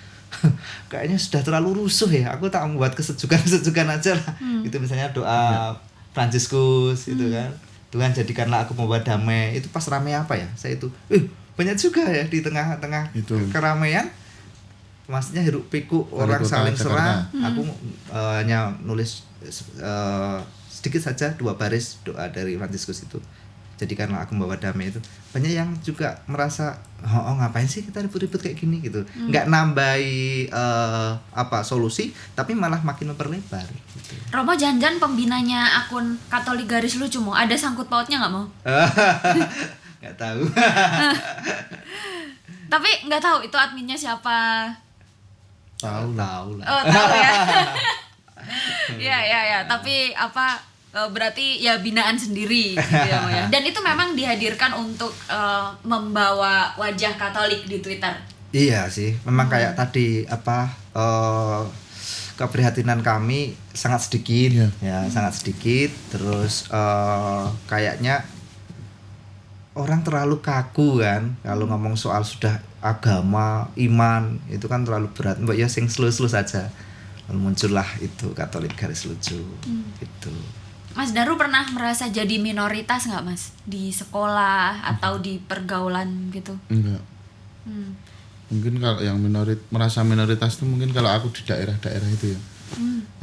Kayaknya sudah terlalu rusuh ya. Aku tak membuat kesejukan aja lah. Gitu misalnya doa Fransiskus gitu kan. Tuhan jadikanlah aku membawa damai. Itu pas rame apa ya? Saya itu banyak juga ya di tengah-tengah Itu. keramaian. Maksudnya hiruk pikuk orang Kota saling Jakarta. serang. Aku hanya nulis sedikit saja 2 baris doa dari Fransiskus itu. Jadikanlah aku membawa damai itu. Banyak yang juga merasa ngapain sih kita ribut-ribut kayak gini gitu. Nggak nambahi solusi, tapi malah makin memperlebar gitu. Romo jangan-jangan pembinanya akun Katolik Garis Lucu mau ada sangkut pautnya nggak mau? Nggak tahu. Tapi nggak tahu itu adminnya siapa. Tahu lah. Tahu lah. Oh tahu ya. Ya. Tapi berarti ya binaan sendiri gitu ya, Mo, ya. Dan itu memang dihadirkan untuk membawa wajah Katolik di Twitter. Iya sih, memang kayak tadi keprihatinan kami sangat sedikit, ya sangat sedikit. Terus kayaknya orang terlalu kaku kan kalau ngomong soal sudah agama, iman itu kan terlalu berat. Mbak ya sing slow-slow saja. Lalu muncullah itu Katolik Garis Lucu gitu. Mas Daru pernah merasa jadi minoritas nggak Mas di sekolah atau di pergaulan gitu? Enggak. Mungkin kalau yang merasa minoritas itu mungkin kalau aku di daerah-daerah itu ya.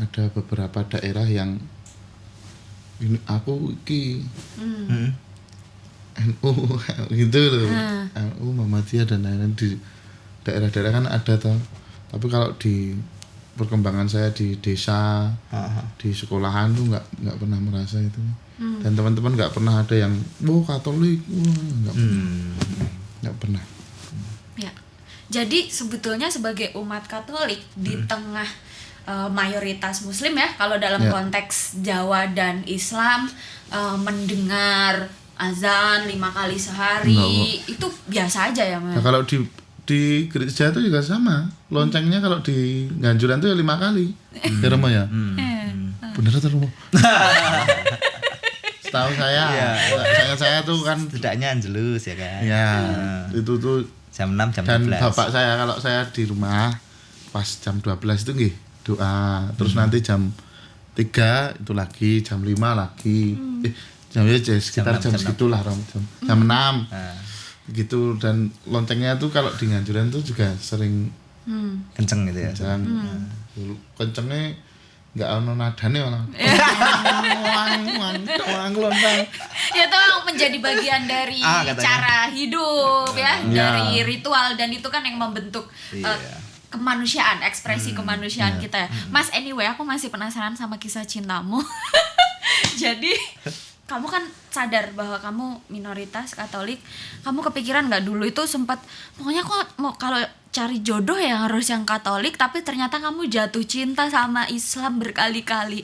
Ada beberapa daerah yang ini aku NU gitu loh. NU Muhammadiyah dan lain-lain di daerah-daerah kan ada toh. Tapi kalau di perkembangan saya di desa, di sekolahan tuh nggak pernah merasa itu. Dan teman-teman nggak pernah ada yang Katolik, nggak pernah. Ya. Jadi sebetulnya sebagai umat Katolik di tengah mayoritas Muslim ya, kalau dalam konteks Jawa dan Islam mendengar azan 5 kali sehari itu biasa aja ya Mas. Nah, kalau di gereja itu juga sama. Loncengnya kalau di Nganjuran tuh ya 5 kali. Ya Romo ya? Bener atau Romo? Setahu saya, saya tuh kan Setidaknya Angelus ya kan. ya itu tuh Jam 6 jam dan 12. bapak saya kalau saya di rumah pas jam 12 itu nggih doa. Terus nanti jam 3 itu lagi, jam 5 lagi. Jamnya sekitar jam segitulah jam 6 gitu. Dan loncengnya tuh kalau di Nganjuran tuh juga sering Kenceng gitu ya. kencengnya nggak ono nadane malah wang lontang Ya itu menjadi bagian dari katanya. cara hidup ya, dari ritual, dan itu kan yang membentuk kemanusiaan, ekspresi kemanusiaan kita ya. Mas, anyway aku masih penasaran sama kisah cintamu. Jadi kamu kan sadar bahwa kamu minoritas Katolik, kamu kepikiran nggak dulu itu sempat pokoknya kok mau kalau cari jodoh ya harus yang Katolik, tapi ternyata kamu jatuh cinta sama Islam berkali-kali?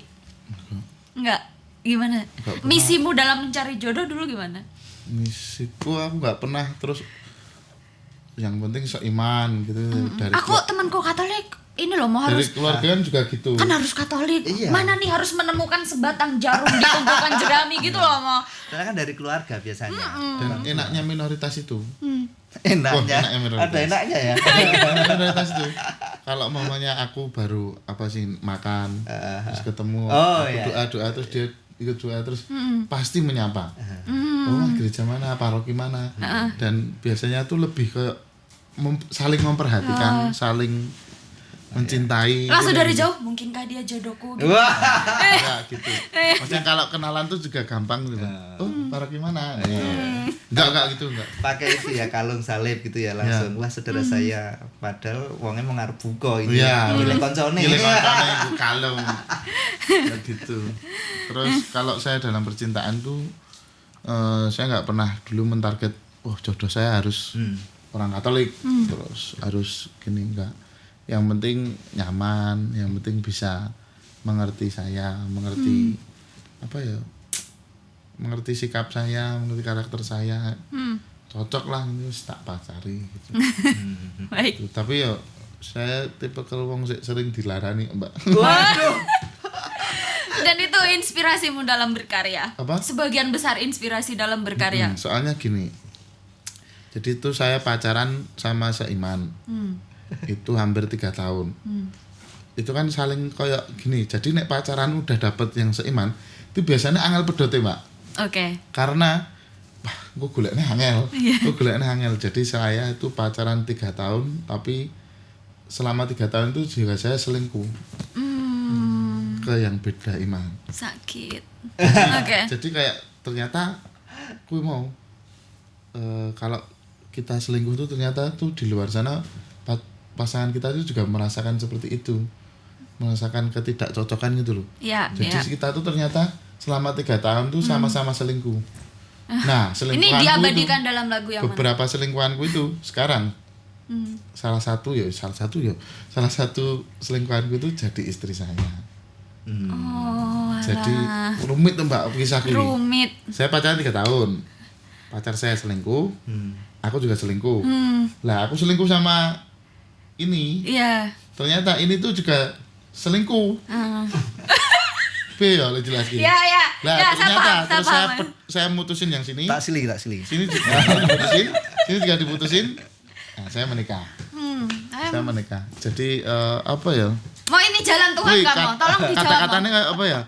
Nggak? Gimana? Misimu dalam mencari jodoh dulu gimana? misiku aku nggak pernah terus yang penting seiman gitu dari Aku temanku Katolik, ini loh mau dari harus keluarga kan juga gitu. kan harus Katolik. Iya. Mana nih harus menemukan sebatang jarum dikumpulkan jerami gitu loh mau. Karena kan dari keluarga biasanya. Dan enaknya minoritas itu. Enaknya. Enaknya minoritas. Ada enaknya ya. Minoritas itu. Kalau mamanya aku baru makan terus ketemu Oh, aku iya. doa terus dia ikut doa terus pasti menyapa. Gereja mana, paroki mana. Dan biasanya tuh lebih ke saling memperhatikan, saling mencintai. Langsung gitu. dari jauh, mungkinkah dia jodohku gitu. Wah. Ya gitu. Maksudnya kalau kenalan tuh juga gampang gitu. Paroki mana? Enggak gitu enggak. Pakai itu ya kalung salib gitu ya langsung. Wah, saudara saya padahal wongnya mau ngarep buka ini. Iya. Milih koncone. Milih koncone iku kalung. Ya gitu. Terus kalau saya dalam percintaan tuh saya nggak pernah dulu mentarget jodoh saya harus orang Katolik terus harus gini, enggak. Yang penting nyaman, yang penting bisa mengerti saya, mengerti mengerti sikap saya, mengerti karakter saya, cocok lah, terus tak pacari gitu. Baik. Gitu. Tapi ya saya tipe kalau wong sering dilarani Mbak. Waduh. Dan itu inspirasimu dalam berkarya? Apa? Sebagian besar inspirasi dalam berkarya. Soalnya gini, jadi itu saya pacaran sama seiman, itu hampir 3 tahun. Itu kan saling kayak gini. Jadi nek pacaran udah dapet yang seiman, itu biasanya angel pedote mbak. Oke. Karena wah, gue goleknya angel. Jadi saya itu pacaran 3 tahun, tapi selama 3 tahun itu juga saya selingkuh ke yang beda iman. Sakit. Oke. Jadi kayak ternyata gue mau kalau kita selingkuh tuh ternyata tuh di luar sana pasangan kita itu juga merasakan seperti itu, merasakan ketidakcocokan gitu loh. Iya. Jadi kita tuh ternyata selama 3 tahun tuh sama-sama selingkuh. Nah, Ini selingkuhanku diabadikan itu, dalam lagu yang mana? beberapa selingkuhanku itu sekarang salah satu selingkuhanku itu jadi istri saya. Oh, Jadi alah. rumit tuh mbak kisahku ini. Rumit. Saya pacaran 3 tahun, pacar saya selingkuh, aku juga selingkuh. Lah aku selingkuh sama ini, Iya. ternyata ini tuh juga selingkuh. Ya jelas gini. Iya. Lah Ya, ternyata saya terus paham. saya mutusin yang sini, Tak silih. sini juga diputusin. Nah, saya menikah. Saya menikah. Jadi apa ya? Mau ini jalan Tuhan Wih, kamu, tolong dijawab. kata-katanya kayak apa ya?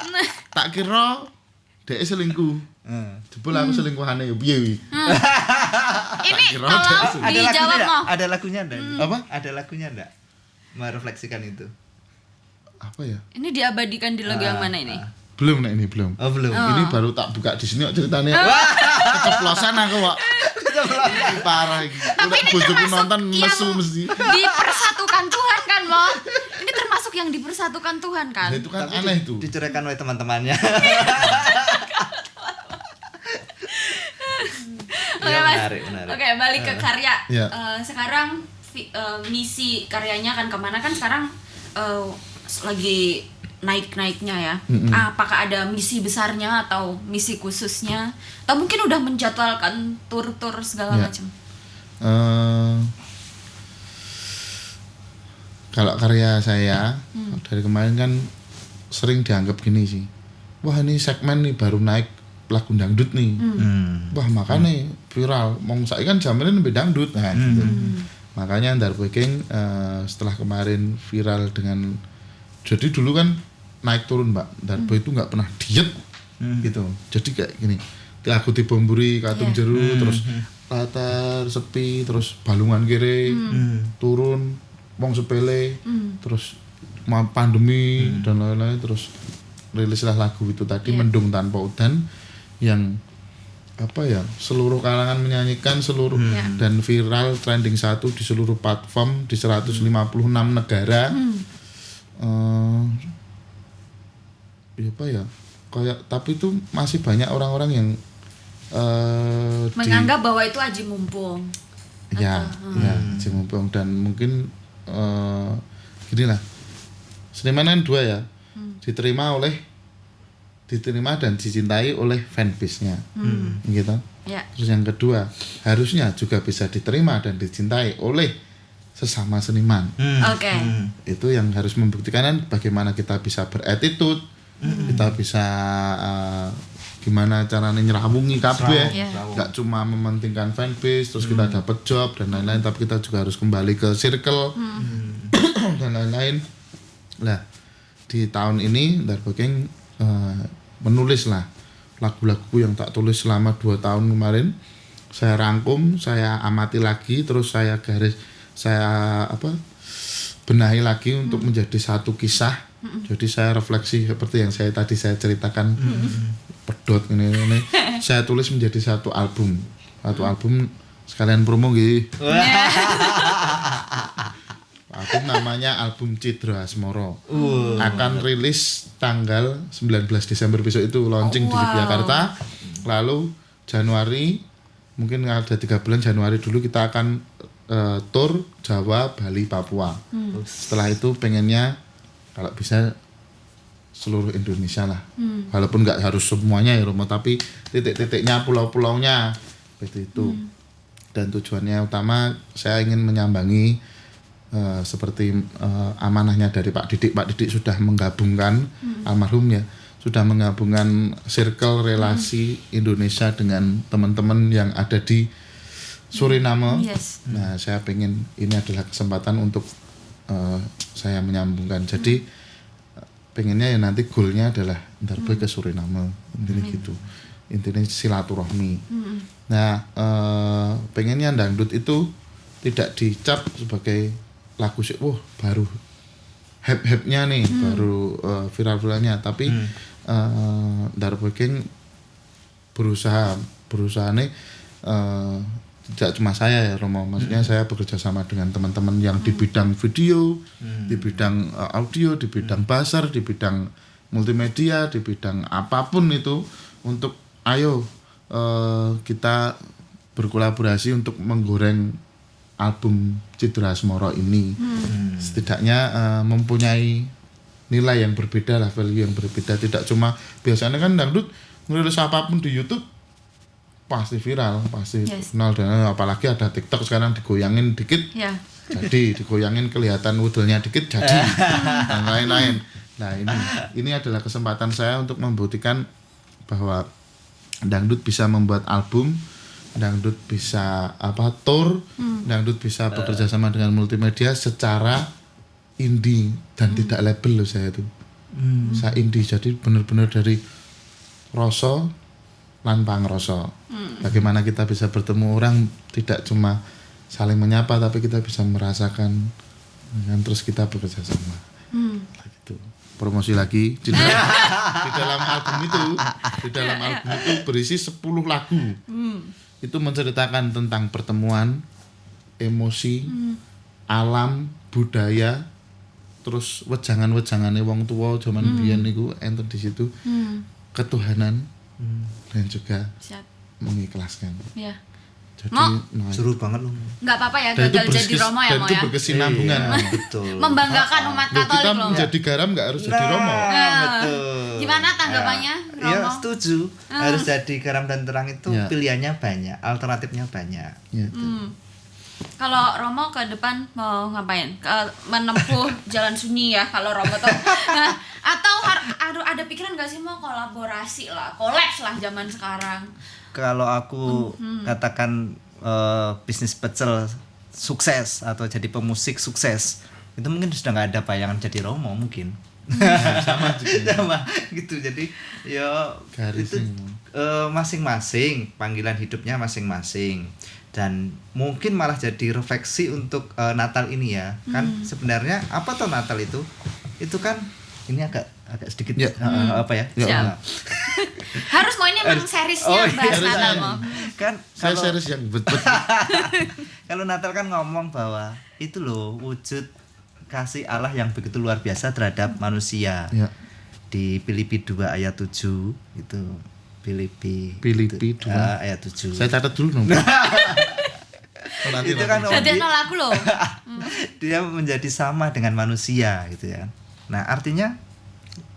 Tak kira dia selingkuh. Jebul aku selingkuhannya ya piye wi. Ini kira tolong ada dijawab mau. Ada lagunya enggak? Apa? Ada lagunya enggak? Merefleksikan itu. Apa ya? Ini diabadikan di lagu yang mana ini? Belum nek ini belum. Oh, belum. Ini baru tak buka di sini kok ceritanya. Keceplosan aku kok. Ini parah iki. Tapi Udah ini bojoku termasuk nonton yang mesu mesti. dipersatukan Tuhan kan, Mo? Ini termasuk yang dipersatukan Tuhan kan? Nah, itu kan Tapi aneh itu. diceraikan oleh teman-temannya. Oke, Iya, Mas. menarik. Oke, balik ke karya. Iya. Sekarang misi karyanya kan kemana kan sekarang lagi naik-naiknya ya. Apakah ada misi besarnya atau misi khususnya? Atau mungkin udah menjadwalkan tur-tur segala Iya. macam? Kalau karya saya dari kemarin kan sering dianggap gini sih. Wah ini segmen nih baru naik lagu dangdut nih. Wah makanya viral. Mong saya kan zamannya lebih dangdut nah, gitu. Makanya Darboy King setelah kemarin viral dengan jadi dulu kan naik turun mbak. Darboy itu nggak pernah diet gitu. Jadi kayak gini. Lagu Tibomburi, Katung Jeru, terus latar sepi, terus balungan kiri, turun, wong sepele, terus pandemi dan lain-lain, terus rilislah lagu itu tadi Mendung Tanpa Udan yang apa ya seluruh kalangan menyanyikan seluruh dan viral trending 1 di seluruh platform di 156 negara. Apa ya kayak tapi itu masih banyak orang-orang yang Menganggap bahwa itu aji mumpung. ya Haji Mumpung dan mungkin gini lah seniman kan 2 ya diterima dan dicintai oleh fanbase-nya gitu. Ya. Terus yang kedua harusnya juga bisa diterima dan dicintai oleh sesama seniman. Oke. Itu yang harus membuktikan kan bagaimana kita bisa beretitude, kita bisa gimana caranya nyeramungi kabeh, nggak cuma mementingkan fanbase terus kita dapat job dan lain-lain, tapi kita juga harus kembali ke circle dan lain-lain. Lah di tahun ini Darboy King menulis lah lagu-lagu yang tak tulis selama 2 tahun kemarin, saya rangkum, saya amati lagi, terus saya benahi lagi untuk menjadi satu kisah. Jadi saya refleksi seperti yang tadi saya ceritakan, pedot ini saya tulis menjadi satu album sekalian promo gitu. Album namanya album Cidra Asmoro. Akan rilis tanggal 19 Desember besok itu launching di Yogyakarta. Lalu Januari mungkin ada 3 bulan Januari dulu kita akan tour Jawa, Bali, Papua. Setelah itu pengennya kalau bisa seluruh Indonesia lah. Walaupun nggak harus semuanya ya Romo, tapi titik-titiknya, pulau-pulaunya seperti itu. Dan tujuannya utama saya ingin menyambangi seperti amanahnya dari Pak Didik. Pak Didik sudah menggabungkan almarhum ya, sudah menggabungkan circle relasi Indonesia dengan teman-teman yang ada di Suriname. Yes. Nah, saya pengen ini adalah kesempatan untuk saya menyambungkan. Jadi pengennya ya nanti goalnya adalah ntar boy ke Suriname, intinya gitu. Intinya silaturahmi. Nah, pengennya dangdut itu tidak dicap sebagai lagu sih, wah baru hype-hype-nya nih, baru viral-viralnya, tapi Darboy King berusaha nih tidak cuma saya ya Romo, maksudnya saya bekerja sama dengan teman-teman yang di bidang video, di bidang audio, di bidang buzzer, di bidang multimedia, di bidang apapun itu, untuk ayo kita berkolaborasi untuk menggoreng album Citra Asmoro ini. Setidaknya mempunyai nilai yang berbeda lah, value yang berbeda. Tidak cuma biasanya kan dangdut ngerilis apapun di YouTube pasti viral, pasti kenal, dan apalagi ada TikTok sekarang digoyangin dikit jadi, digoyangin kelihatan wudelnya dikit jadi, dan lain-lain. Nah, ini adalah kesempatan saya untuk membuktikan bahwa dangdut bisa membuat album, dangdut bisa tour, dangdut bisa bekerja sama dengan multimedia secara indie dan tidak label loh saya itu. Saya indie, jadi benar-benar dari rasa lan pangrasa. Bagaimana kita bisa bertemu orang, tidak cuma saling menyapa tapi kita bisa merasakan, dan terus kita bekerja sama. Gitu. Promosi lagi di dalam album itu berisi 10 lagu. Itu menceritakan tentang pertemuan, emosi, alam, budaya, terus wejangan-wejangane wong tua zaman biyen niku enten di situ. Ketuhanan dan juga mengikhlaskan. Ya. Jadi seru banget loh. Nggak apa-apa ya gagal jadi Romo ya, dan Mo itu ya. berkesinambungan. Betul. Membanggakan umat Loh, Katolik kita loh. menjadi garam nggak harus jadi Romo. Betul. Gimana tanggapannya, Romo? Iya, setuju. Harus jadi garam dan terang itu Ya. pilihannya banyak, alternatifnya banyak. Ya. Kalau Romo ke depan mau ngapain? Menempuh jalan sunyi ya kalau Romo tuh. Atau ada pikiran gak sih mau kolaborasi lah, kolaps lah zaman sekarang? Kalau aku katakan bisnis pecel sukses atau jadi pemusik sukses, itu mungkin sudah nggak ada bayangan jadi Romo mungkin. Sama gitu. Jadi ya itu masing-masing panggilan hidupnya masing-masing, dan mungkin malah jadi refleksi untuk Natal ini ya. Kan sebenarnya apa tuh Natal itu kan ini agak sedikit apa ya? Siap. Harus mau ini memang seriesnya bahas Natal mau. Kan Saya series yang betul. kalau Natal kan ngomong bahwa itu loh wujud kasih Allah yang begitu luar biasa terhadap manusia. Ya. Di Filipi 2 ayat 7 itu. Filipi 2 ayat 7. Saya catat dulu dong. Itu kan Jadi lagu loh. dia menjadi sama dengan manusia gitu ya. Nah, artinya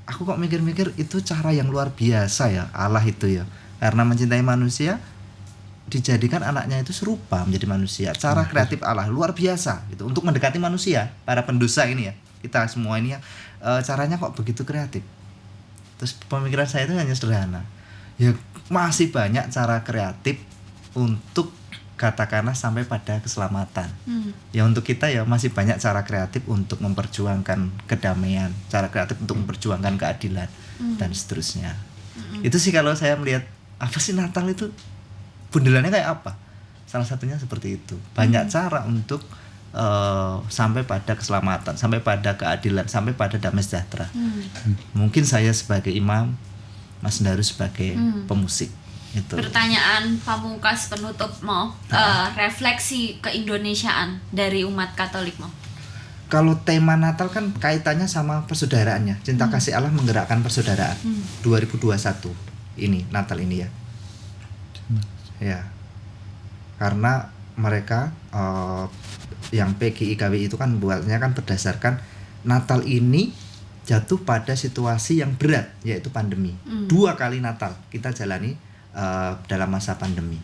aku kok mikir-mikir itu cara yang luar biasa ya Allah itu ya. Karena mencintai manusia dijadikan anaknya itu serupa menjadi manusia. Cara kreatif Allah luar biasa gitu untuk mendekati manusia, para pendosa ini ya. Kita semua ini ya caranya kok begitu kreatif. Terus pemikiran saya itu hanya sederhana. Ya masih banyak cara kreatif untuk katakanlah sampai pada keselamatan. Ya untuk kita ya masih banyak cara kreatif untuk memperjuangkan kedamaian, cara kreatif untuk memperjuangkan keadilan dan seterusnya. Itu sih kalau saya melihat apa sih Natal itu bundelannya kayak apa? Salah satunya seperti itu. Banyak cara untuk sampai pada keselamatan, sampai pada keadilan, sampai pada damai sejahtera. Mungkin saya sebagai imam, Mas Daru sebagai pemusik. Itu. Pertanyaan pamungkas penutup mau refleksi keindonesiaan dari umat Katolik mau. Kalau tema Natal kan kaitannya sama persaudaraannya. Cinta kasih Allah menggerakkan persaudaraan. 2021 ini Natal ini ya. Ya. Karena mereka yang PGI-KWI itu kan buatnya kan berdasarkan Natal ini jatuh pada situasi yang berat, yaitu pandemi. 2 kali Natal kita jalani dalam masa pandemi.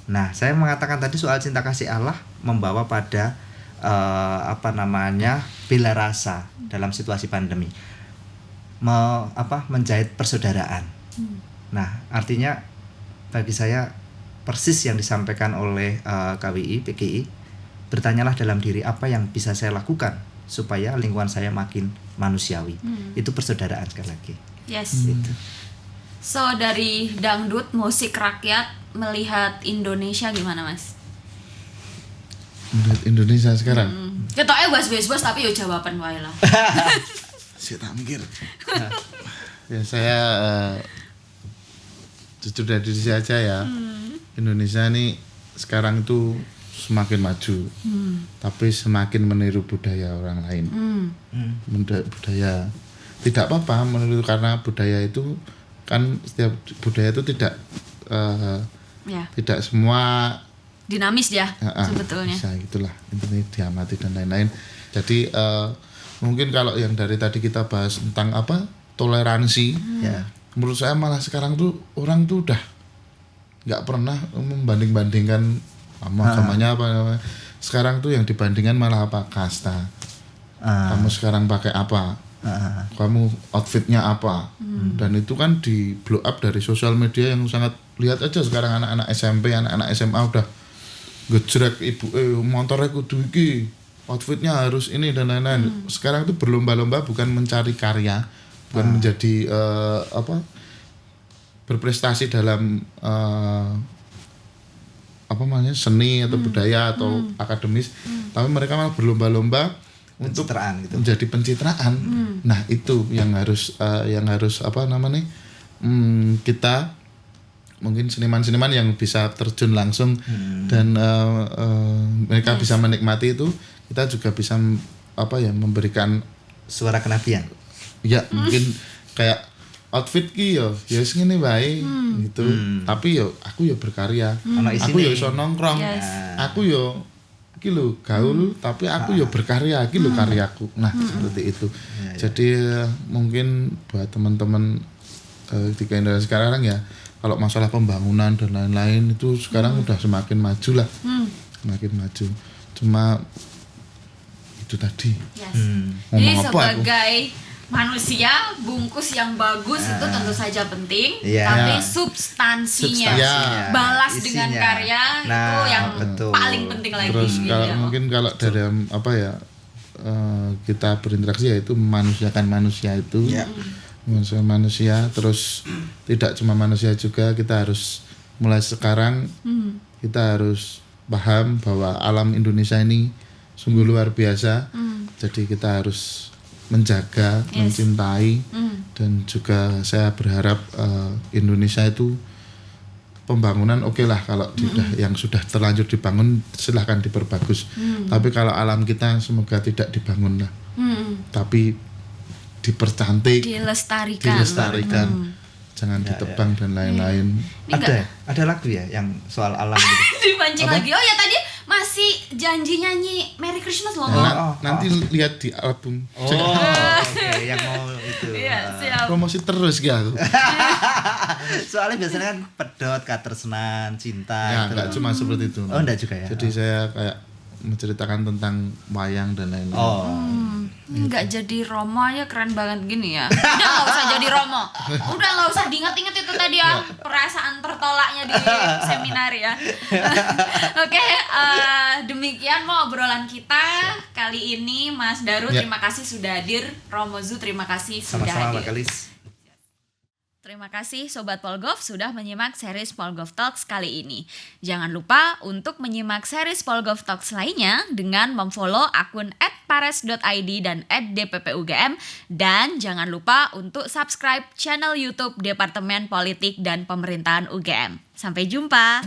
Nah, saya mengatakan tadi soal cinta kasih Allah membawa pada bela rasa dalam situasi pandemi. menjahit persaudaraan. Nah, artinya bagi saya persis yang disampaikan oleh KWI, PGI, bertanyalah dalam diri apa yang bisa saya lakukan supaya lingkungan saya makin manusiawi. Itu persaudaraan sekali lagi. Yes. Gitu. So dari dangdut musik rakyat melihat Indonesia gimana Mas? Menurut Indonesia sekarang. Ketoknya bos tapi yo jawaban wae lah. Saya tak mikir. Ya saya jujur dari diri saya aja ya. Indonesia ini sekarang itu semakin maju, tapi semakin meniru budaya orang lain. Budaya tidak apa-apa meniru, karena budaya itu kan setiap budaya itu tidak tidak semua dinamis ya sebetulnya. Bisa gitulah, intinya diamati dan lain-lain. Jadi mungkin kalau yang dari tadi kita bahas tentang toleransi, Ya. menurut saya malah sekarang tuh orang tuh udah nggak pernah membanding-bandingkan agamanya apa namanya. Sekarang tuh yang dibandingkan malah apa, kasta. Kamu sekarang pakai apa? Kamu outfitnya apa? Dan itu kan di blow up dari sosial media yang sangat, lihat aja sekarang anak-anak SMP, anak-anak SMA udah gejrek ibu motornya kudu iki, outfitnya harus ini dan lain-lain. Sekarang itu berlomba-lomba bukan mencari karya, bukan menjadi berprestasi dalam seni atau budaya atau akademis, tapi mereka malah berlomba-lomba untuk Pencitraan gitu. menjadi pencitraan. Nah itu yang harus kita mungkin seniman-seniman yang bisa terjun langsung dan mereka bisa menikmati itu, kita juga bisa memberikan Suara kenabian. ya mungkin kayak outfit ki yo ya wis ngene wae gitu. Tapi yo aku yo berkarya. Ono Aku yo isine. iso nongkrong. Yes. Aku yo iki lho gaul, tapi aku yo berkarya, iki lho karyaku. Nah, seperti itu. Jadi mungkin buat teman-teman di Indonesia sekarang ya, kalau masalah pembangunan dan lain-lain itu sekarang udah semakin maju lah. Semakin maju. Cuma itu tadi. Yes. Ngomong Jadi apa aku? sebagai manusia, bungkus yang bagus itu tentu saja penting, Iya. tapi Ya. substansinya, Substansinya. balas Isinya. dengan karya itu Nah, yang betul. paling penting lagi. Terus kalau Iya. mungkin kalau dari kita berinteraksi, yaitu memanusiakan manusia itu, manusia, terus tidak cuma manusia juga, kita harus mulai sekarang kita harus paham bahwa alam Indonesia ini sungguh luar biasa. Jadi kita harus menjaga, mencintai, dan juga saya berharap Indonesia itu pembangunan oke lah, kalau yang sudah terlanjur dibangun silahkan diperbagus. Tapi kalau alam kita semoga tidak dibangun lah, tapi dipercantik, dilestarikan, jangan ditebang dan lain-lain. Ada lagu ya yang soal alam gitu. Dipancing lagi. Oh ya, tadi masih janji nyanyi Merry Christmas loh. Nanti lihat di album. Oke, yang mau itu. Iya, siap. Promosi terus ya aku. Soalnya biasanya kan pedot, katresnan, cinta Ya, gitu. enggak cuma seperti itu. Oh, enggak juga ya. Jadi saya kayak menceritakan tentang wayang dan lain-lain. Oh. Nggak jadi Romo ya, keren banget gini ya. Udah nggak usah jadi Romo. Udah nggak usah diinget-inget itu tadi ya, perasaan tertolaknya di seminar ya. Oke, demikian mau obrolan kita kali ini. Mas Daru, Ya. terima kasih sudah hadir. Romo Zu, terima kasih sudah Sama-sama hadir. Mbak Kalis. Terima kasih Sobat Polgov sudah menyimak series Polgov Talks kali ini. Jangan lupa untuk menyimak series Polgov Talks lainnya dengan memfollow akun @pares.id dan @dppugm, dan jangan lupa untuk subscribe channel YouTube Departemen Politik dan Pemerintahan UGM. Sampai jumpa.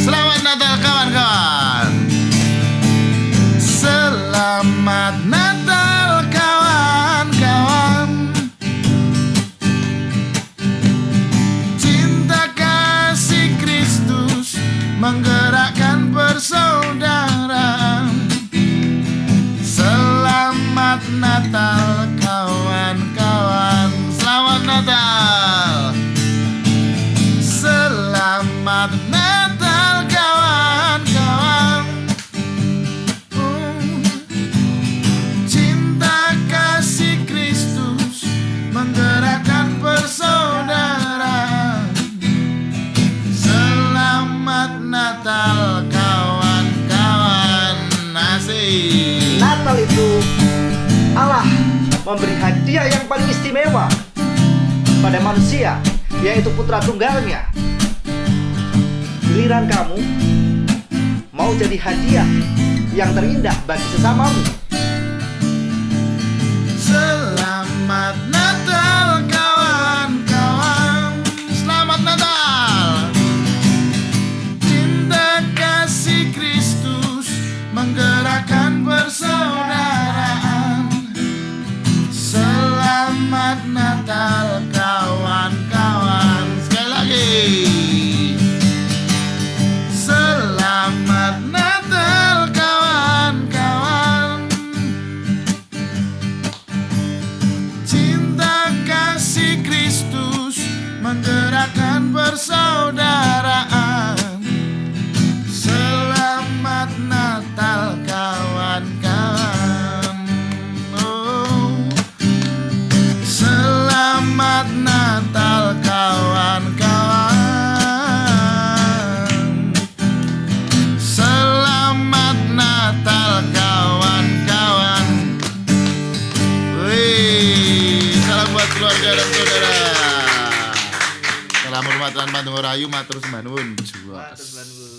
Selamat Natal kawan-kawan. Selamat Natal kawan-kawan. Cinta kasih Kristus menggerakkan persaudaraan. Selamat Natal kawan-kawan. Selamat Natal. Selamat Natal kawan-kawan. memberi hadiah yang paling istimewa pada manusia, yaitu putra tunggalnya. Giliran kamu mau jadi hadiah yang terindah bagi sesamamu. Selamat Natal kawan-kawan, selamat Natal. Cinta kasih Kristus menggerakkan persaudaraan. Selamat Natal kawan-kawan. Sekali lagi. Selamat Natal kawan-kawan. Cinta kasih Kristus menggerakkan persaudaraan. Selamat Natal kawan-kawan. Oh. Selamat Natal kawan-kawan. Selamat Natal kawan-kawan. Wih, salam buat keluarga dan saudara. Salam hormat lan pantungo rayu matur sembah nuwun. Matur nuwun.